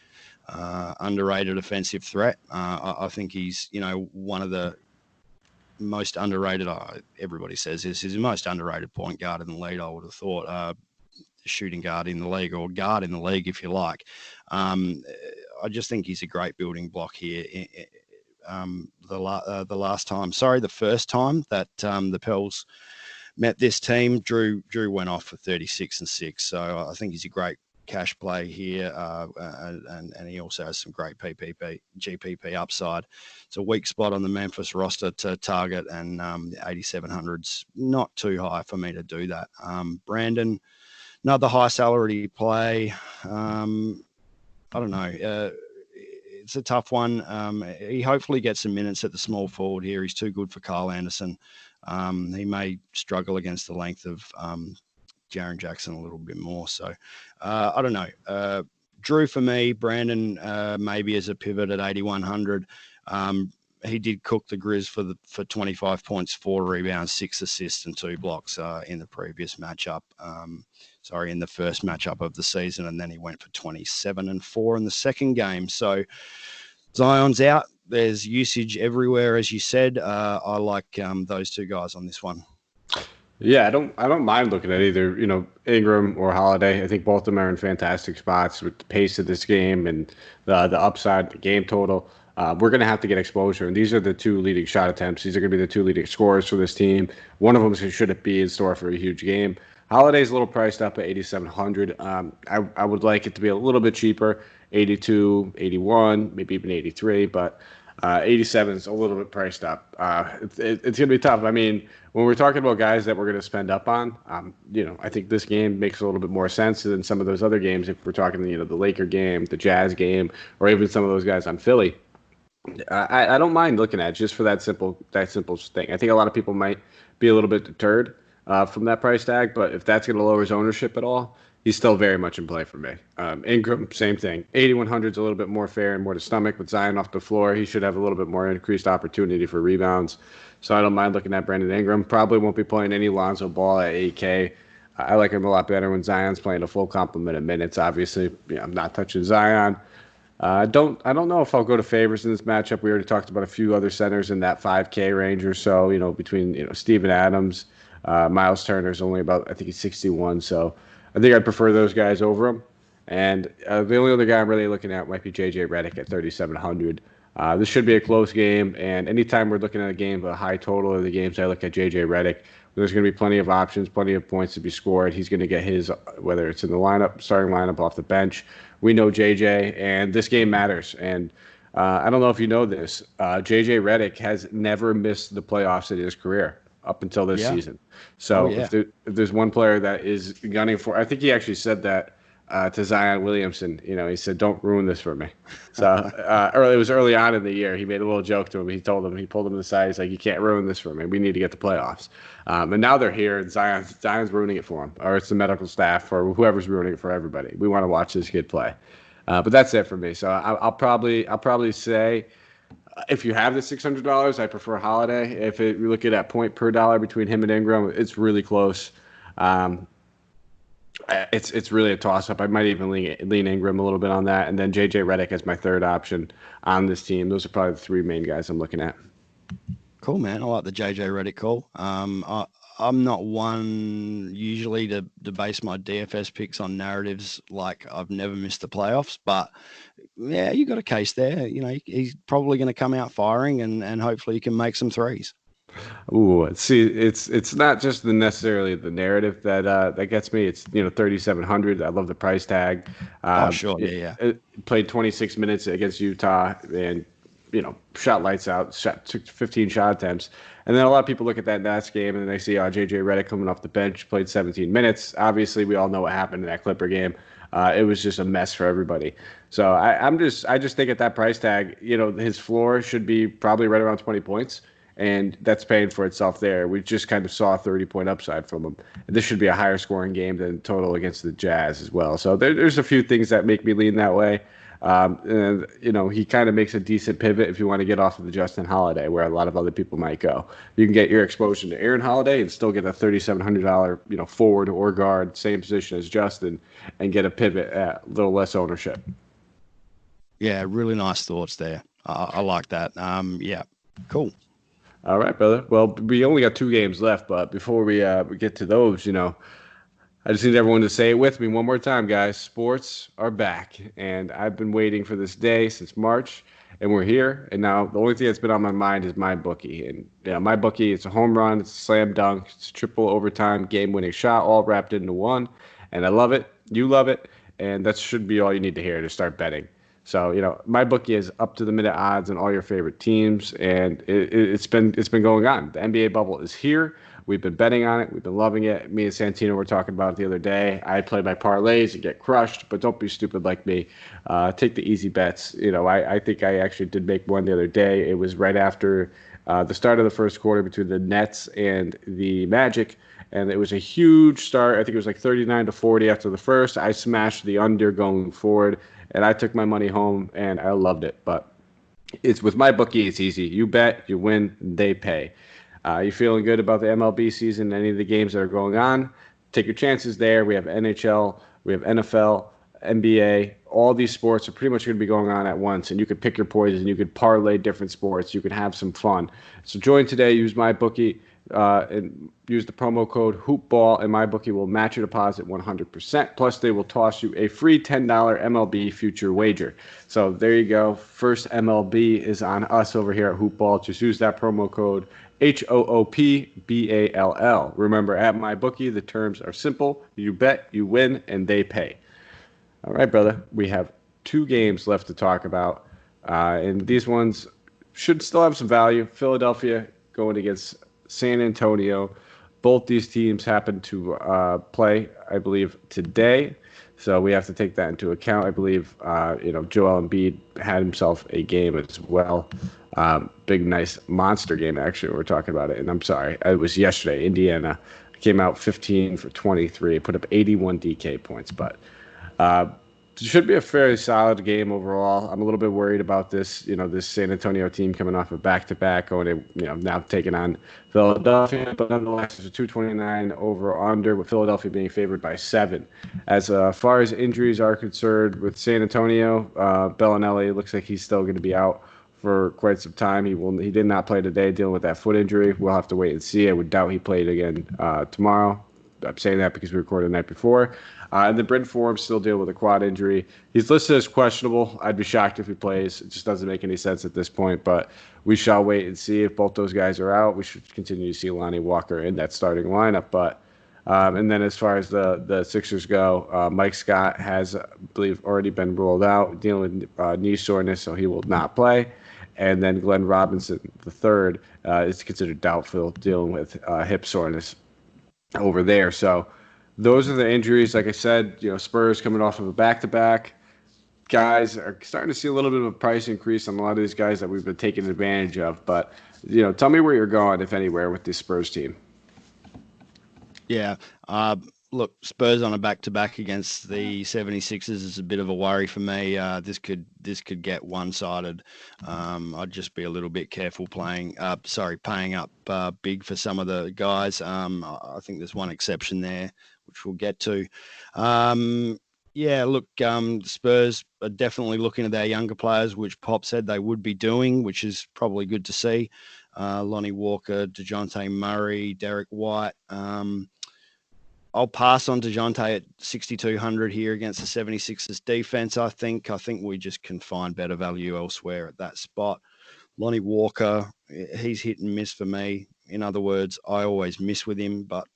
Underrated offensive threat. I think he's, one of the most underrated, everybody says this, is the most underrated point guard in the league, I would have thought. Shooting guard in the league, or guard in the league, if you like. I just think he's a great building block here. The first time that the Pels met this team, Drew went off for 36 and 6. So I think he's a great cash play here, and he also has some great GPP upside. It's a weak spot on the Memphis roster to target, and 8,700's not too high for me to do that. Brandon, another high salary play. I don't know. It's a tough one. He hopefully gets some minutes at the small forward here. He's too good for Kyle Anderson. He may struggle against the length of Jaren Jackson a little bit more. So I don't know. Drew for me, Brandon maybe as a pivot at 8,100. He did cook the Grizz for 25 points, 4 rebounds, 6 assists, and 2 blocks in the previous matchup. In the first matchup of the season, and then he went for 27 and 4 in the second game. So Zion's out. There's usage everywhere, as you said. I like those two guys on this one. Yeah, I don't mind looking at either, Ingram or Holiday. I think both of them are in fantastic spots with the pace of this game and the upside, the game total. We're going to have to get exposure, and these are the 2 leading shot attempts. These are going to be the 2 leading scorers for this team. One of them should be in store for a huge game. Holiday's a little priced up at 8,700. I would like it to be a little bit cheaper, 82, 81, maybe even 83, but 87 is a little bit priced up. It's going to be tough. I mean, when we're talking about guys that we're going to spend up on, I think this game makes a little bit more sense than some of those other games. If we're talking, the Laker game, the Jazz game, or even some of those guys on Philly. I don't mind looking at it just for that simple thing. I think a lot of people might be a little bit deterred from that price tag, but if that's going to lower his ownership at all, he's still very much in play for me. Ingram, same thing. 8,100 is a little bit more fair and more to stomach with Zion off the floor. He should have a little bit more increased opportunity for rebounds. So I don't mind looking at Brandon Ingram. Probably won't be playing any Lonzo Ball at 8K. I like him a lot better when Zion's playing a full complement of minutes. Obviously, I'm not touching Zion. I don't know if I'll go to favors in this matchup. We already talked about a few other centers in that 5K range or so, between Steven Adams. Miles Turner's only about, I think he's 61, so I think I'd prefer those guys over him. And the only other guy I'm really looking at might be J.J. Redick at 3,700. This should be a close game, and anytime we're looking at a game with a high total of the games, I look at J.J. Redick. There's going to be plenty of options, plenty of points to be scored. He's going to get his, whether it's in the starting lineup, off the bench. We know J.J., and this game matters. And I don't know if you know this, J.J. Redick has never missed the playoffs in his career up until this season. So if there's one player that is gunning for, I think he actually said that to Zion Williamson. He said, "Don't ruin this for me." So it was early on in the year. He made a little joke to him. He pulled him to the side. He's like, "You can't ruin this for me. We need to get the playoffs." And now they're here, and Zion's ruining it for him, or it's the medical staff, or whoever's ruining it for everybody. We want to watch this kid play. But that's it for me. So I'll probably say, if you have the $600, I prefer Holiday. If you look at that point per dollar between him and Ingram, it's really close. It's really a toss-up. I might even lean Ingram a little bit on that. And then J.J. Redick as my third option on this team. Those are probably the 3 main guys I'm looking at. Cool, man. I like the J.J. Redick call. I'm not one usually to base my DFS picks on narratives like I've never missed the playoffs, but yeah, you got a case there. He's probably going to come out firing, and hopefully he can make some threes. Ooh, see, it's not just necessarily the narrative that gets me. It's 3,700. I love the price tag. Sure, yeah. Played 26 minutes against Utah and shot lights out. Took 15 shot attempts, and then a lot of people look at that Nats game and they see J.J. Redick coming off the bench, played 17 minutes. Obviously, we all know what happened in that Clipper game. It was just a mess for everybody. So I just think at that price tag, his floor should be probably right around 20 points. and that's paying for itself there. We just kind of saw a 30-point upside from him. This should be a higher scoring game than total against the Jazz as well. So there's a few things that make me lean that way. And, he kind of makes a decent pivot if you want to get off of the Justin Holiday, where a lot of other people might go. You can get your exposure to Aaron Holiday and still get a $3,700, forward or guard, same position as Justin, and get a pivot at a little less ownership. Yeah, really nice thoughts there. I like that. Yeah, cool. All right, brother. Well, we only got 2 games left, but before we get to those, I just need everyone to say it with me one more time, guys. Sports are back, and I've been waiting for this day since March, and we're here. And now the only thing that's been on my mind is MyBookie. And MyBookie, it's a home run, it's a slam dunk, it's a triple overtime game-winning shot, all wrapped into one. And I love it. You love it, and that should be all you need to hear to start betting. So, MyBookie is up to the minute odds on all your favorite teams, and it's been going on. The NBA bubble is here. We've been betting on it. We've been loving it. Me and Santino were talking about it the other day. I play my parlays and get crushed, but don't be stupid like me. Take the easy bets. I think I actually did make one the other day. It was right after the start of the first quarter between the Nets and the Magic, and it was a huge start. I think it was like 39-40 after the first. I smashed the under going forward, and I took my money home, and I loved it. But it's with MyBookie, it's easy. You bet, you win, they pay. You feeling good about the MLB season, any of the games that are going on? Take your chances there. We have NHL, we have NFL, NBA. All these sports are pretty much going to be going on at once, and you could pick your poison. You could parlay different sports. You could have some fun. So join today. Use MyBookie and use the promo code HoopBall, and MyBookie will match your deposit 100%. Plus, they will toss you a free $10 MLB future wager. So there you go. First MLB is on us over here at HoopBall. Just use that promo code HOOPBALL. Remember, at MyBookie, the terms are simple. You bet, you win, and they pay. All right, brother. We have 2 games left to talk about, and these ones should still have some value. Philadelphia going against San Antonio. Both these teams happen to play, I believe, today. So we have to take that into account. I believe, Joel Embiid had himself a game as well. Big, nice monster game, actually, we're talking about it. And I'm sorry, it was yesterday. Indiana came out 15 for 23, put up 81 DK points. But it should be a fairly solid game overall. I'm a little bit worried about this, this San Antonio team coming off a back-to-back, going to, now taking on Philadelphia. But nonetheless, it's a 229 over/under, with Philadelphia being favored by 7. As far as injuries are concerned, with San Antonio, Bellinelli looks like he's still going to be out for quite some time. He did not play today, dealing with that foot injury. We'll have to wait and see. I would doubt he played again tomorrow. I'm saying that because we recorded the night before. And then Bryn Forbes still dealing with a quad injury. He's listed as questionable. I'd be shocked if he plays. It just doesn't make any sense at this point. But we shall wait and see. If both those guys are out, we should continue to see Lonnie Walker in that starting lineup. But and then as far as the Sixers go, Mike Scott has, I believe, already been ruled out, dealing with knee soreness, so he will not play. And then Glenn Robinson III is considered doubtful, dealing with hip soreness over there. So those are the injuries. Like I said, Spurs coming off of a back-to-back. Guys are starting to see a little bit of a price increase on a lot of these guys that we've been taking advantage of. But, tell me where you're going, if anywhere, with this Spurs team. Yeah. Look, Spurs on a back-to-back against the 76ers is a bit of a worry for me. This could get one-sided. I'd just be a little bit careful paying up big for some of the guys. I think there's one exception there, which we'll get to. The Spurs are definitely looking at their younger players, which Pop said they would be doing, which is probably good to see. Lonnie Walker, DeJounte Murray, Derek White. I'll pass on DeJounte at 6,200 here against the 76ers defense. I think we just can find better value elsewhere at that spot. Lonnie Walker, he's hit and miss for me. In other words, I always miss with him, but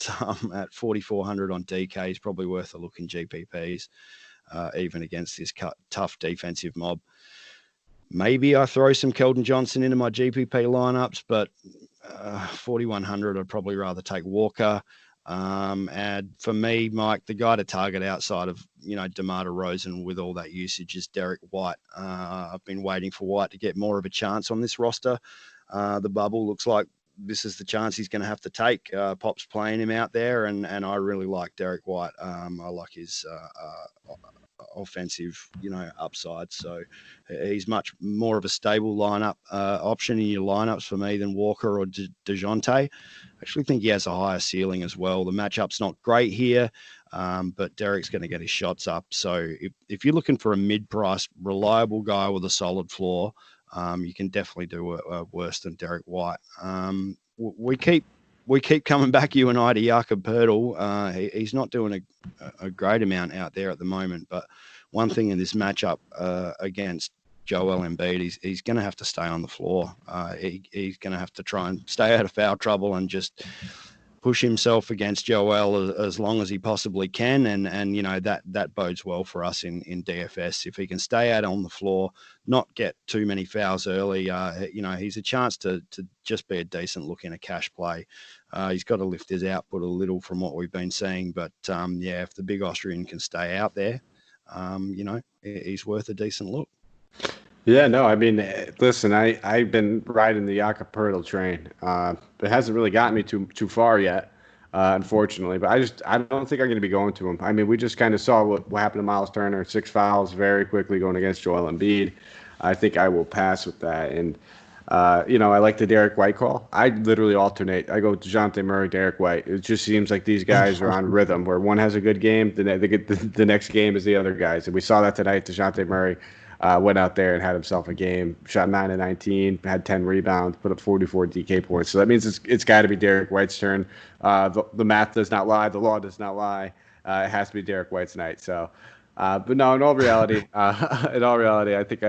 at 4,400 on DK, he's probably worth a look in GPPs, even against this tough defensive mob. Maybe I throw some Kelvin Johnson into my GPP lineups, but 4,100, I'd probably rather take Walker. And for me, Mike, the guy to target outside of, DeMar DeRozan with all that usage is Derek White. I've been waiting for White to get more of a chance on this roster. the bubble. Looks like this is the chance he's going to have to take. Pop's playing him out there, and I really like Derek White. I like his offensive, upside. So he's much more of a stable lineup option in your lineups for me than Walker or DeJounte. I actually think he has a higher ceiling as well. The matchup's not great here, but Derek's going to get his shots up. So if you're looking for a mid-price, reliable guy with a solid floor, you can definitely do worse than Derek White. We keep coming back, you and I, to Jakob Poeltl. He's not doing a great amount out there at the moment, but one thing in this matchup against Joel Embiid, he's going to have to stay on the floor. He's going to have to try and stay out of foul trouble and just push himself against Joel as long as he possibly can. And that bodes well for us in DFS. If he can stay out on the floor, not get too many fouls early, he's a chance to just be a decent look in a cash play. He's got to lift his output a little from what we've been seeing. But, if the big Austrian can stay out there, he's worth a decent look. Yeah, no, I mean, listen, I've been riding the Jakob Poeltl train. It hasn't really gotten me too far yet, unfortunately. But I don't think I'm going to be going to him. I mean, we just kind of saw what happened to Miles Turner, 6 fouls very quickly going against Joel Embiid. I think I will pass with that. And, I like the Derek White call. I literally alternate. I go DeJounte Murray, Derek White. It just seems like these guys are on rhythm where one has a good game, the next game is the other guys. And we saw that tonight. DeJounte Murray went out there and had himself a game, shot 9 of 19, had 10 rebounds, put up 44 DK points. So that means it's got to be Derek White's turn. The math does not lie. The law does not lie. It has to be Derek White's night. So, but no, in all reality, I think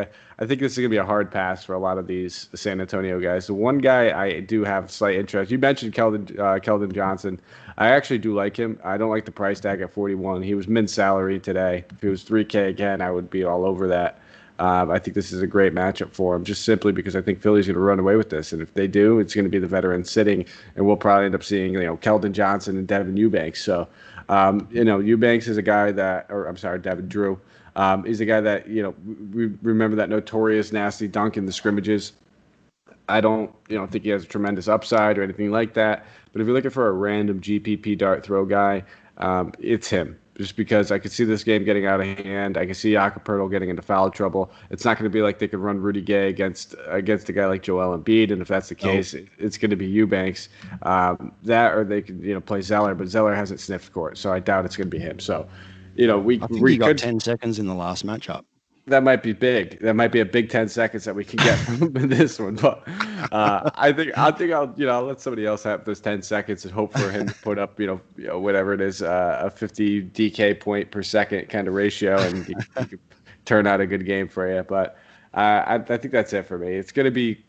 this is gonna be a hard pass for a lot of these San Antonio guys. The one guy I do have slight interest. You mentioned Kelvin Johnson. I actually do like him. I don't like the price tag at 41. He was min salary today. If it was 3K again, I would be all over that. I think this is a great matchup for him, just simply because I think Philly's going to run away with this. And if they do, it's going to be the veterans sitting, and we'll probably end up seeing, Keldon Johnson and Devin Eubanks. So, Eubanks is a guy Devin Drew. He's a guy that, we remember that notorious nasty dunk in the scrimmages. I don't, think he has a tremendous upside or anything like that. But if you're looking for a random GPP dart throw guy, it's him. Just because I could see this game getting out of hand. I can see Jakob Poeltl getting into foul trouble. It's not going to be like they could run Rudy Gay against a guy like Joel Embiid, and if that's the case, it's going to be Eubanks. That, or they could play Zeller, but Zeller hasn't sniffed court, so I doubt it's going to be him. So, we got 10 seconds in the last matchup. That might be big. That might be a big 10 seconds that we can get from this one. But I think I'll let somebody else have those 10 seconds and hope for him to put up whatever it is, a 50 DK point per second kind of ratio, and he could turn out a good game for you. But I think that's it for me. It's going to be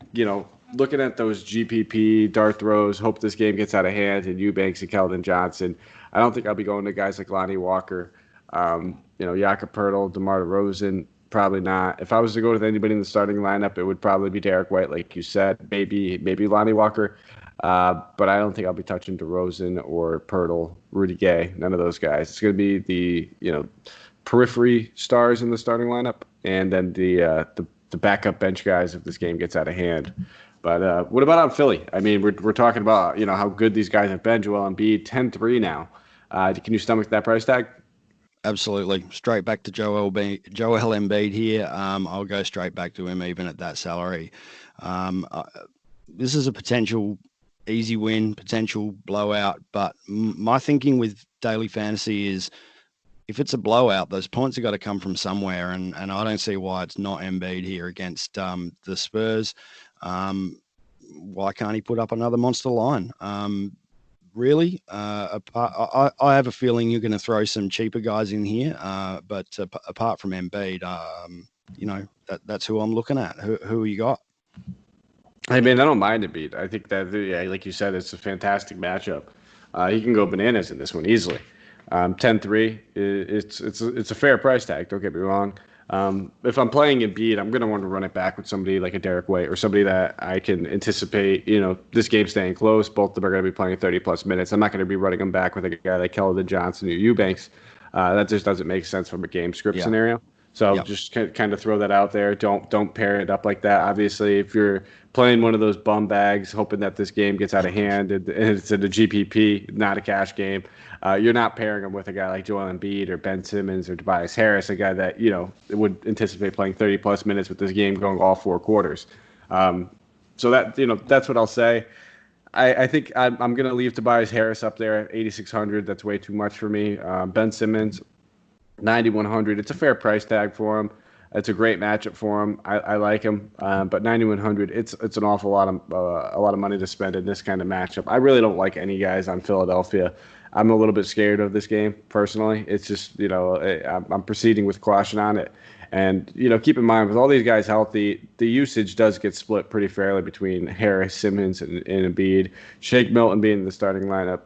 looking at those GPP dart throws. Hope this game gets out of hand, and Eubanks and Keldon Johnson. I don't think I'll be going to guys like Lonnie Walker, Jakob Poeltl, DeMar DeRozan. Probably not. If I was to go with anybody in the starting lineup, it would probably be Derek White, like you said. Maybe Lonnie Walker. But I don't think I'll be touching DeRozan or Poeltl, Rudy Gay, none of those guys. It's going to be the periphery stars in the starting lineup, and then the backup bench guys if this game gets out of hand. But what about on Philly? I mean, we're talking about how good these guys have been. Joel Embiid, 10-3 now. Can you stomach that price tag? Absolutely. Straight back to Joel Embiid here. I'll go straight back to him even at that salary. This is a potential easy win, potential blowout, but my thinking with daily fantasy is if it's a blowout, those points have got to come from somewhere, and I don't see why it's not Embiid here against the Spurs. Why can't he put up another monster line? Really, I have a feeling you're going to throw some cheaper guys in here, but apart from Embiid, that's who I'm looking at. Who you got? I mean, I don't mind Embiid. I think that, like you said, it's a fantastic matchup. He can go bananas in this one easily. 10-3, it's a fair price tag. Don't get me wrong. If I'm playing Embiid, I'm going to want to run it back with somebody like a Derek White or somebody that I can anticipate, this game staying close. Both of them are going to be playing 30-plus minutes. I'm not going to be running them back with a guy like Keldon Johnson or Eubanks. That just doesn't make sense from a game script scenario. So Yep. just kind of throw that out there. Don't pair it up like that. Obviously, if you're playing one of those bum bags, hoping that this game gets out of hand and it's in a GPP, not a cash game, you're not pairing them with a guy like Joel Embiid or Ben Simmons or Tobias Harris, a guy that would anticipate playing 30 plus minutes with this game going all 4 quarters. So that's what I'll say. I think I'm going to leave Tobias Harris up there at 8,600. That's way too much for me. Ben Simmons, 9,100. It's a fair price tag for him. It's a great matchup for him. I like him, but 9,100. It's an awful lot of money to spend in this kind of matchup. I really don't like any guys on Philadelphia. I'm a little bit scared of this game personally. It's just I'm proceeding with caution on it. And keep in mind, with all these guys healthy, the usage does get split pretty fairly between Harris, Simmons, and Embiid. Shake Milton being in the starting lineup,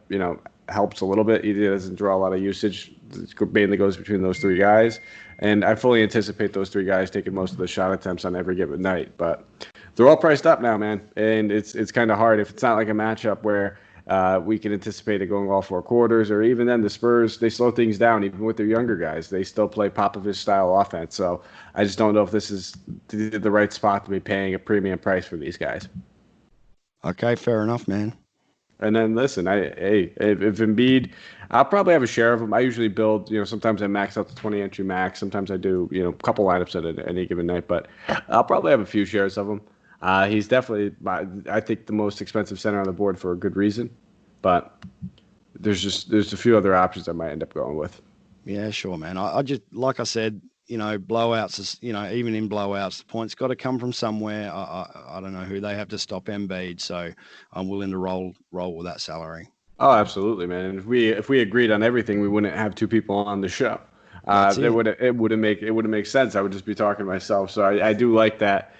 helps a little bit. He doesn't draw a lot of usage. It mainly goes between those 3 guys. And I fully anticipate those 3 guys taking most of the shot attempts on every given night. But they're all priced up now, man. And it's kind of hard. If it's not like a matchup where we can anticipate it going all 4 quarters, or even then the Spurs, they slow things down. Even with their younger guys, they still play Popovich-style offense. So I just don't know if this is the right spot to be paying a premium price for these guys. Okay, fair enough, man. And then listen, if Embiid, I'll probably have a share of them. I usually build, sometimes I max out the 20 entry max. Sometimes I do, a couple lineups at any given night, but I'll probably have a few shares of him. He's definitely, I think, the most expensive center on the board for a good reason, but there's a few other options I might end up going with. Yeah, sure, man. I just, like I said, blowouts is, even in blowouts, the points got to come from somewhere. I don't know who they have to stop Embiid, so I'm willing to roll with that salary. Oh, absolutely, man. And if we agreed on everything, we wouldn't have 2 people on the show. It wouldn't make sense. I would just be talking to myself. So I do like that.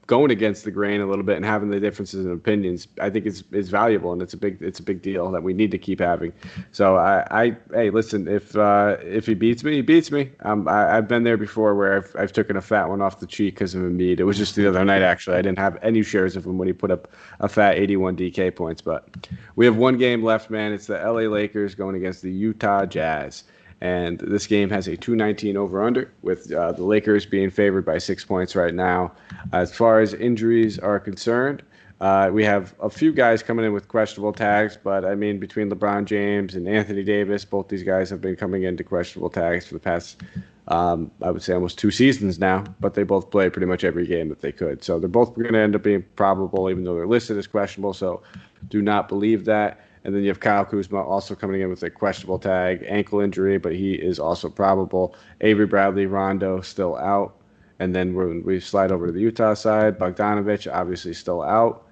Going against the grain a little bit and having the differences in opinions, I think is valuable, and it's a big deal that we need to keep having. So hey, listen, if he beats me, he beats me. I've been there before where I've taken a fat one off the cheek because of Embiid. It was just the other night, actually. I didn't have any shares of him when he put up a fat 81 DK points. But we have 1 game left, man. It's the LA Lakers going against the Utah Jazz. And this game has a 219 over-under, with the Lakers being favored by 6 points right now. As far as injuries are concerned, we have a few guys coming in with questionable tags, but I mean, between LeBron James and Anthony Davis, both these guys have been coming into questionable tags for the past, I would say, almost 2 seasons now, but they both play pretty much every game that they could. So they're both going to end up being probable, even though they're listed as questionable, so do not believe that. And then you have Kyle Kuzma also coming in with a questionable tag, ankle injury, but he is also probable. Avery Bradley, Rondo still out. And then we slide over to the Utah side. Bogdanovich obviously still out,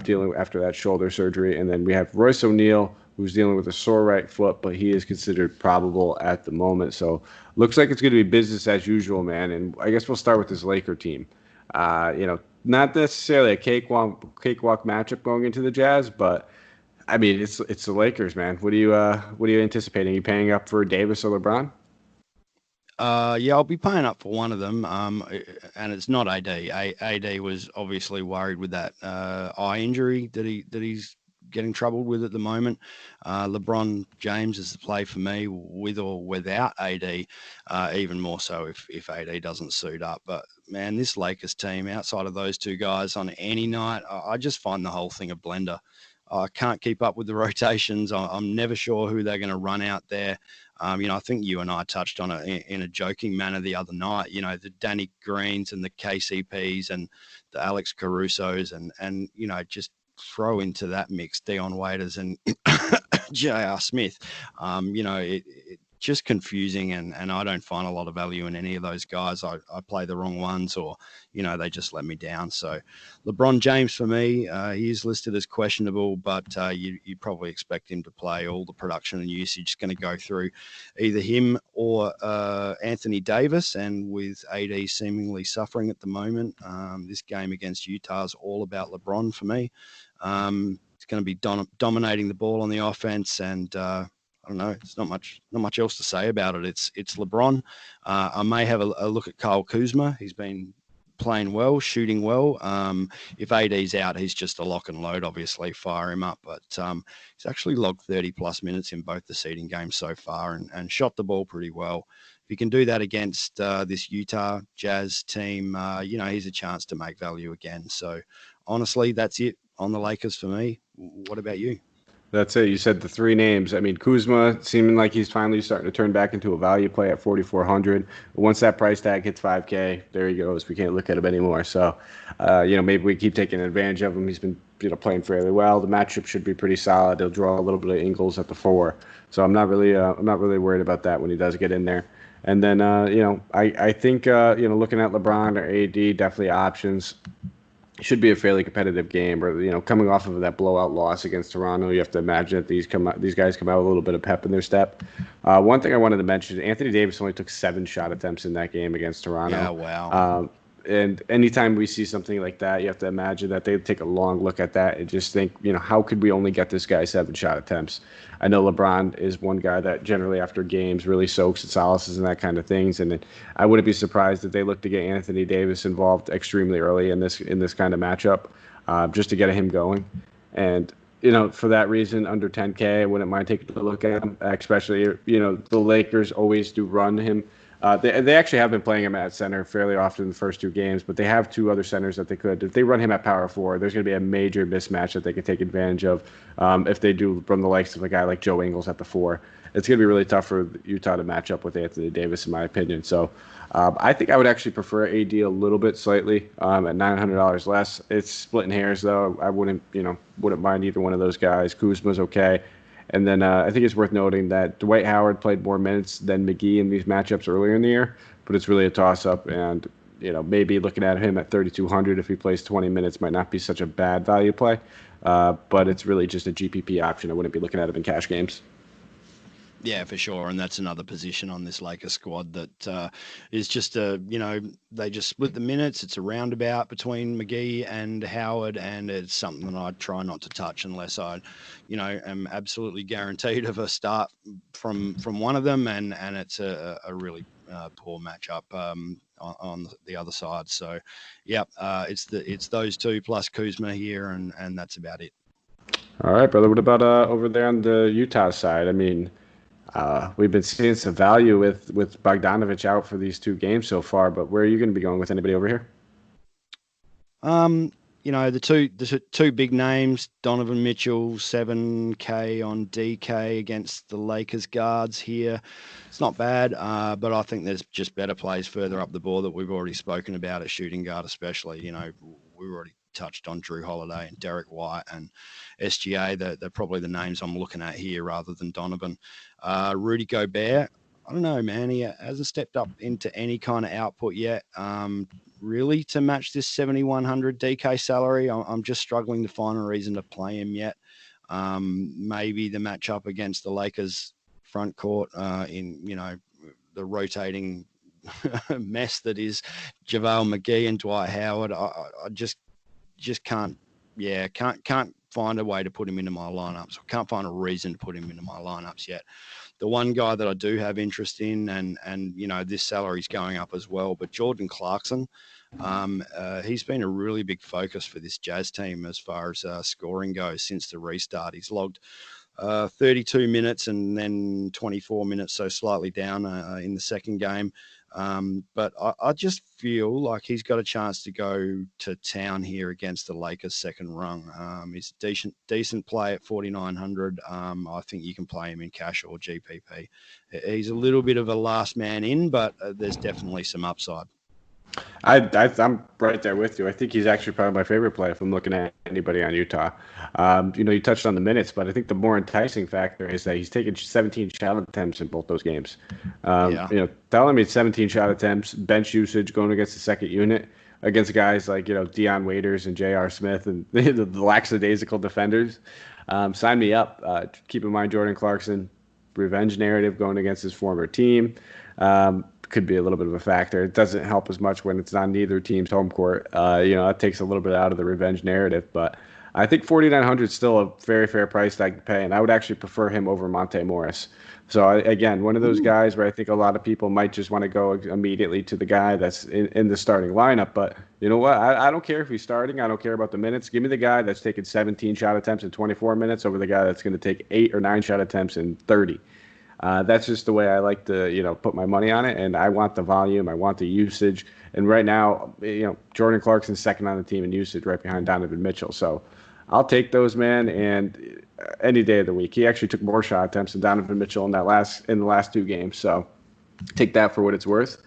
dealing after that shoulder surgery. And then we have Royce O'Neal, who's dealing with a sore right foot, but he is considered probable at the moment. So looks like it's going to be business as usual, man. And I guess we'll start with this Laker team. Not necessarily a cakewalk matchup going into the Jazz, but I mean, it's the Lakers, man. What are you anticipating? Are you paying up for Davis or LeBron? Yeah, I'll be paying up for one of them. And it's not AD. AD was obviously worried with that eye injury that he's getting troubled with at the moment. LeBron James is the play for me, with or without AD, even more so if AD doesn't suit up. But man, this Lakers team, outside of those 2 guys on any night, I just find the whole thing a blender. I can't keep up with the rotations. I'm never sure who they're going to run out there. I think you and I touched on it in a joking manner the other night. The Danny Greens and the KCPs and the Alex Carusos and just throw into that mix Dion Waiters and J.R. Smith. It just confusing, and I don't find a lot of value in any of those guys. I play the wrong ones, or they just let me down. So LeBron James for me, he is listed as questionable, but you probably expect him to play. All the production and usage is going to go through either him or Anthony Davis, and with AD seemingly suffering at the moment, this game against Utah is all about LeBron for me. It's going to be dominating the ball on the offense, and I don't know. It's not much else to say about it. It's LeBron. I may have a look at Kyle Kuzma. He's been playing well, shooting well. If AD's out, he's just a lock and load, obviously, fire him up. But he's actually logged 30-plus minutes in both the seeding games so far and shot the ball pretty well. If he can do that against this Utah Jazz team, he's a chance to make value again. So, honestly, that's it on the Lakers for me. What about you? That's it. You said the three names. I mean, Kuzma seeming like he's finally starting to turn back into a value play at 4,400. Once that price tag hits 5K, there he goes. We can't look at him anymore. So, maybe we keep taking advantage of him. He's been, playing fairly well. The matchup should be pretty solid. He'll draw a little bit of Ingles at the 4. So I'm not really worried about that when he does get in there. And then, I think, looking at LeBron or AD, definitely options. Should be a fairly competitive game, or coming off of that blowout loss against Toronto, you have to imagine that these guys come out with a little bit of pep in their step. One thing I wanted to mention: Anthony Davis only took 7 shot attempts in that game against Toronto. Yeah, wow. And anytime we see something like that, you have to imagine that they take a long look at that and just think, how could we only get this guy 7 shot attempts? I know LeBron is one guy that generally after games really soaks and solaces and that kind of things. And I wouldn't be surprised if they look to get Anthony Davis involved extremely early in this kind of matchup, just to get him going. And, for that reason, under 10K, I wouldn't mind taking a look at him, especially, the Lakers always do run him. They actually have been playing him at center fairly often in the first 2 games, but they have 2 other centers that they could. If they run him at power forward, there's going to be a major mismatch that they could take advantage of if they do from the likes of a guy like Joe Ingles at the 4. It's going to be really tough for Utah to match up with Anthony Davis, in my opinion. So I think I would actually prefer AD a little bit slightly at $900 less. It's splitting hairs, though. I wouldn't mind either one of those guys. Kuzma's okay. And then I think it's worth noting that Dwight Howard played more minutes than McGee in these matchups earlier in the year, but it's really a toss-up. And, maybe looking at him at 3,200 if he plays 20 minutes might not be such a bad value play, but it's really just a GPP option. I wouldn't be looking at him in cash games. Yeah, for sure. And that's another position on this Lakers squad that is just they just split the minutes. It's a roundabout between McGee and Howard, and it's something that I try not to touch unless I, am absolutely guaranteed of a start from one of them. And it's a really poor matchup on the other side. So, it's those 2 plus Kuzma here, and that's about it. All right, brother. What about over there on the Utah side? I mean, we've been seeing some value with Bogdanovich out for these 2 games so far, but where are you going to be going with anybody over here? The two big names, Donovan Mitchell, 7K on DK against the Lakers guards here. It's not bad, but I think there's just better plays further up the board that we've already spoken about at shooting guard, especially. We've already touched on Drew Holiday and Derek White and SGA. They're probably the names I'm looking at here rather than Donovan. Rudy Gobert, I don't know, man. He hasn't stepped up into any kind of output yet, really, to match this 7,100 DK salary. I'm just struggling to find a reason to play him yet. Maybe the matchup against the Lakers front court in, the rotating mess that is JaVale McGee and Dwight Howard. I just can't find a way to put him into my lineups. I can't find a reason to put him into my lineups yet. The one guy that I do have interest in, and this salary's going up as well, but Jordan Clarkson, he's been a really big focus for this Jazz team as far as scoring goes since the restart. He's logged 32 minutes and then 24 minutes, so slightly down in the second game. But I just feel like he's got a chance to go to town here against the Lakers' second rung. He's a decent play at 4,900. I think you can play him in cash or GPP. He's a little bit of a last man in, but there's definitely some upside. I'm right there with you. I think he's actually probably my favorite play if I'm looking at anybody on Utah. You touched on the minutes, but I think the more enticing factor is that he's taken 17 shot attempts in both those games. Telling me it's 17 shot attempts, bench usage going against the second unit against guys like, Deion Waiters and J.R. Smith and the lackadaisical defenders. Sign me up. Keep in mind Jordan Clarkson, revenge narrative going against his former team. Could be a little bit of a factor. It doesn't help as much when it's on neither team's home court. It takes a little bit out of the revenge narrative. But I think 4,900 is still a very fair price tag to pay, and I would actually prefer him over Monte Morris. So again, one of those guys where I think a lot of people might just want to go immediately to the guy that's in the starting lineup. But you know what? I don't care if he's starting. I don't care about the minutes. Give me the guy that's taking 17 shot attempts in 24 minutes over the guy that's going to take 8 or 9 shot attempts in 30. That's just the way I like to, put my money on it. And I want the volume. I want the usage. And right now, Jordan Clarkson's second on the team in usage, right behind Donovan Mitchell. So I'll take those, man. And any day of the week, he actually took more shot attempts than Donovan Mitchell in the last 2 games. So take that for what it's worth.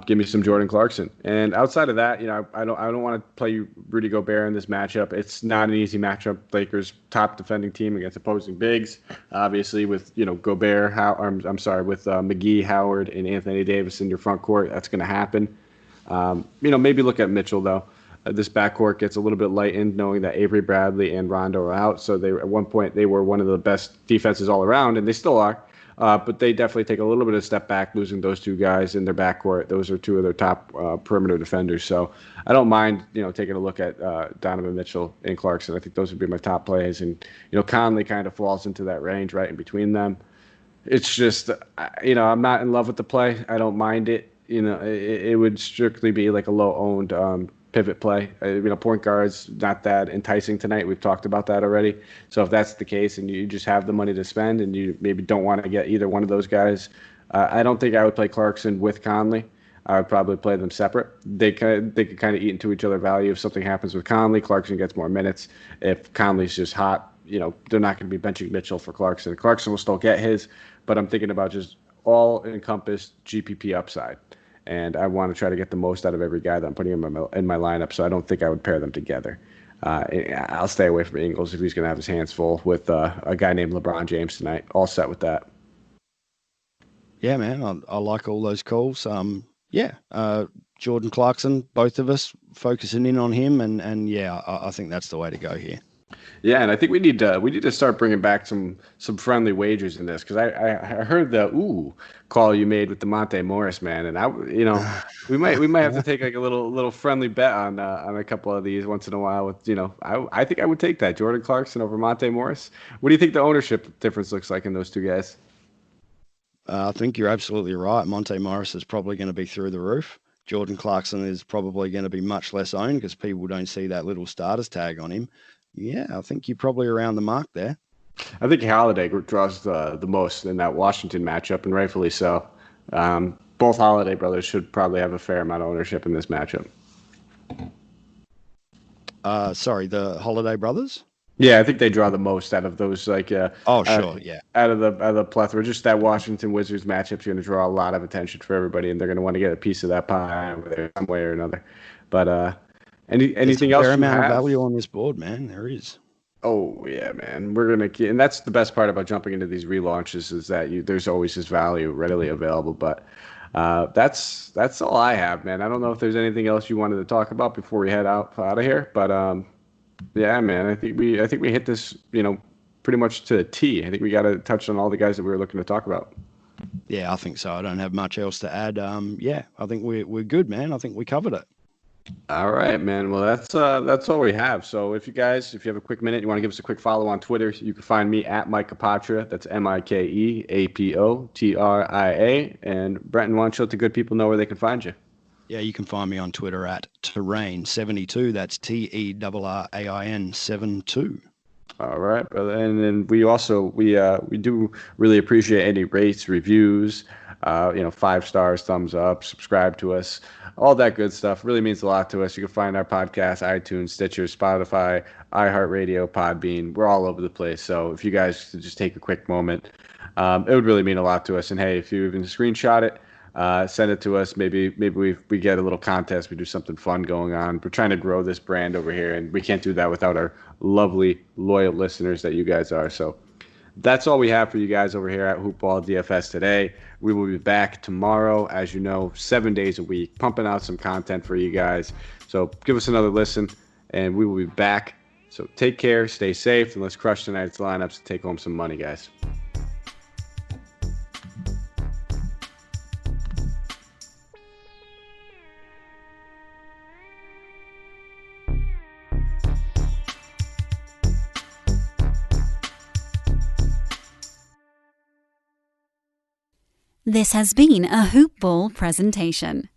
Give me some Jordan Clarkson. And outside of that, I don't want to play Rudy Gobert in this matchup. It's not an easy matchup. Lakers' top defending team against opposing bigs, obviously with Gobert. With McGee, Howard, and Anthony Davis in your front court. That's going to happen. Maybe look at Mitchell though. This backcourt gets a little bit lightened, knowing that Avery Bradley and Rondo are out. So at one point they were one of the best defenses all around, and they still are. But they definitely take a little bit of a step back, losing those 2 guys in their backcourt. Those are 2 of their top perimeter defenders. So I don't mind, taking a look at Donovan Mitchell and Clarkson. I think those would be my top plays. And, Conley kind of falls into that range right in between them. It's just, I'm not in love with the play. I don't mind it. It would strictly be like a low-owned pivot play. Point guard's not that enticing tonight. We've talked about that already. So if that's the case and you just have the money to spend and you maybe don't want to get either one of those guys, I don't think I would play Clarkson with Conley. I would probably play them separate. They could kind of eat into each other value. If something happens with Conley, Clarkson gets more minutes. If Conley's just hot, they're not going to be benching Mitchell for Clarkson. Clarkson will still get his, but I'm thinking about just all-encompassed GPP upside. And I want to try to get the most out of every guy that I'm putting in my lineup, so I don't think I would pair them together. I'll stay away from Ingles if he's going to have his hands full with a guy named LeBron James tonight. All set with that. Yeah, man, I like all those calls. Jordan Clarkson, both of us focusing in on him, and I think that's the way to go here. Yeah, and I think we need to start bringing back some friendly wagers in this, because I heard the call you made with the Monte Morris, man, and we might have to take like a little friendly bet on a couple of these once in a while. With I think I would take that Jordan Clarkson over Monte Morris. What do you think the ownership difference looks like in those 2 guys? I think you're absolutely right. Monte Morris is probably going to be through the roof. Jordan Clarkson is probably going to be much less owned because people don't see that little starters tag on him. Yeah, I think you're probably around the mark there. I think Holiday draws the most in that Washington matchup, and rightfully so. Both Holiday brothers should probably have a fair amount of ownership in this matchup. The Holiday brothers? Yeah, I think they draw the most out of those. Out of the plethora. Just that Washington Wizards matchup's going to draw a lot of attention for everybody, and they're going to want to get a piece of that pie over there some way or another. But anything else? Fair amount of value on this board, man. There is. Oh yeah, man. We're gonna and that's the best part about jumping into these relaunches is that there's always this value readily available. But that's all I have, man. I don't know if there's anything else you wanted to talk about before we head out of here. But yeah, man. I think we hit this pretty much to a T. I think we got to touch on all the guys that we were looking to talk about. Yeah, I think so. I don't have much else to add. I think we're good, man. I think we covered it. All right, man. Well, that's all we have. So if you have a quick minute, you want to give us a quick follow on Twitter, you can find me at Mike Apotria. That's MikeApotria. And Brenton, why don't you let the good people know where they can find you? Yeah, you can find me on Twitter at Terrain72. That's TERRAIN 72. All right, brother. And then we do really appreciate any rates, reviews, 5 stars, thumbs up, subscribe to us. All that good stuff really means a lot to us. You can find our podcast, iTunes, Stitcher, Spotify, iHeartRadio, Podbean. We're all over the place. So if you guys could just take a quick moment, it would really mean a lot to us. And hey, if you even screenshot it, send it to us. Maybe we get a little contest. We do something fun going on. We're trying to grow this brand over here, and we can't do that without our lovely, loyal listeners that you guys are. So that's all we have for you guys over here at Hoopball DFS today. We will be back tomorrow, as you know, 7 days a week, pumping out some content for you guys. So give us another listen, and we will be back. So take care, stay safe, and let's crush tonight's lineups and take home some money, guys. This has been a Hoop Ball presentation.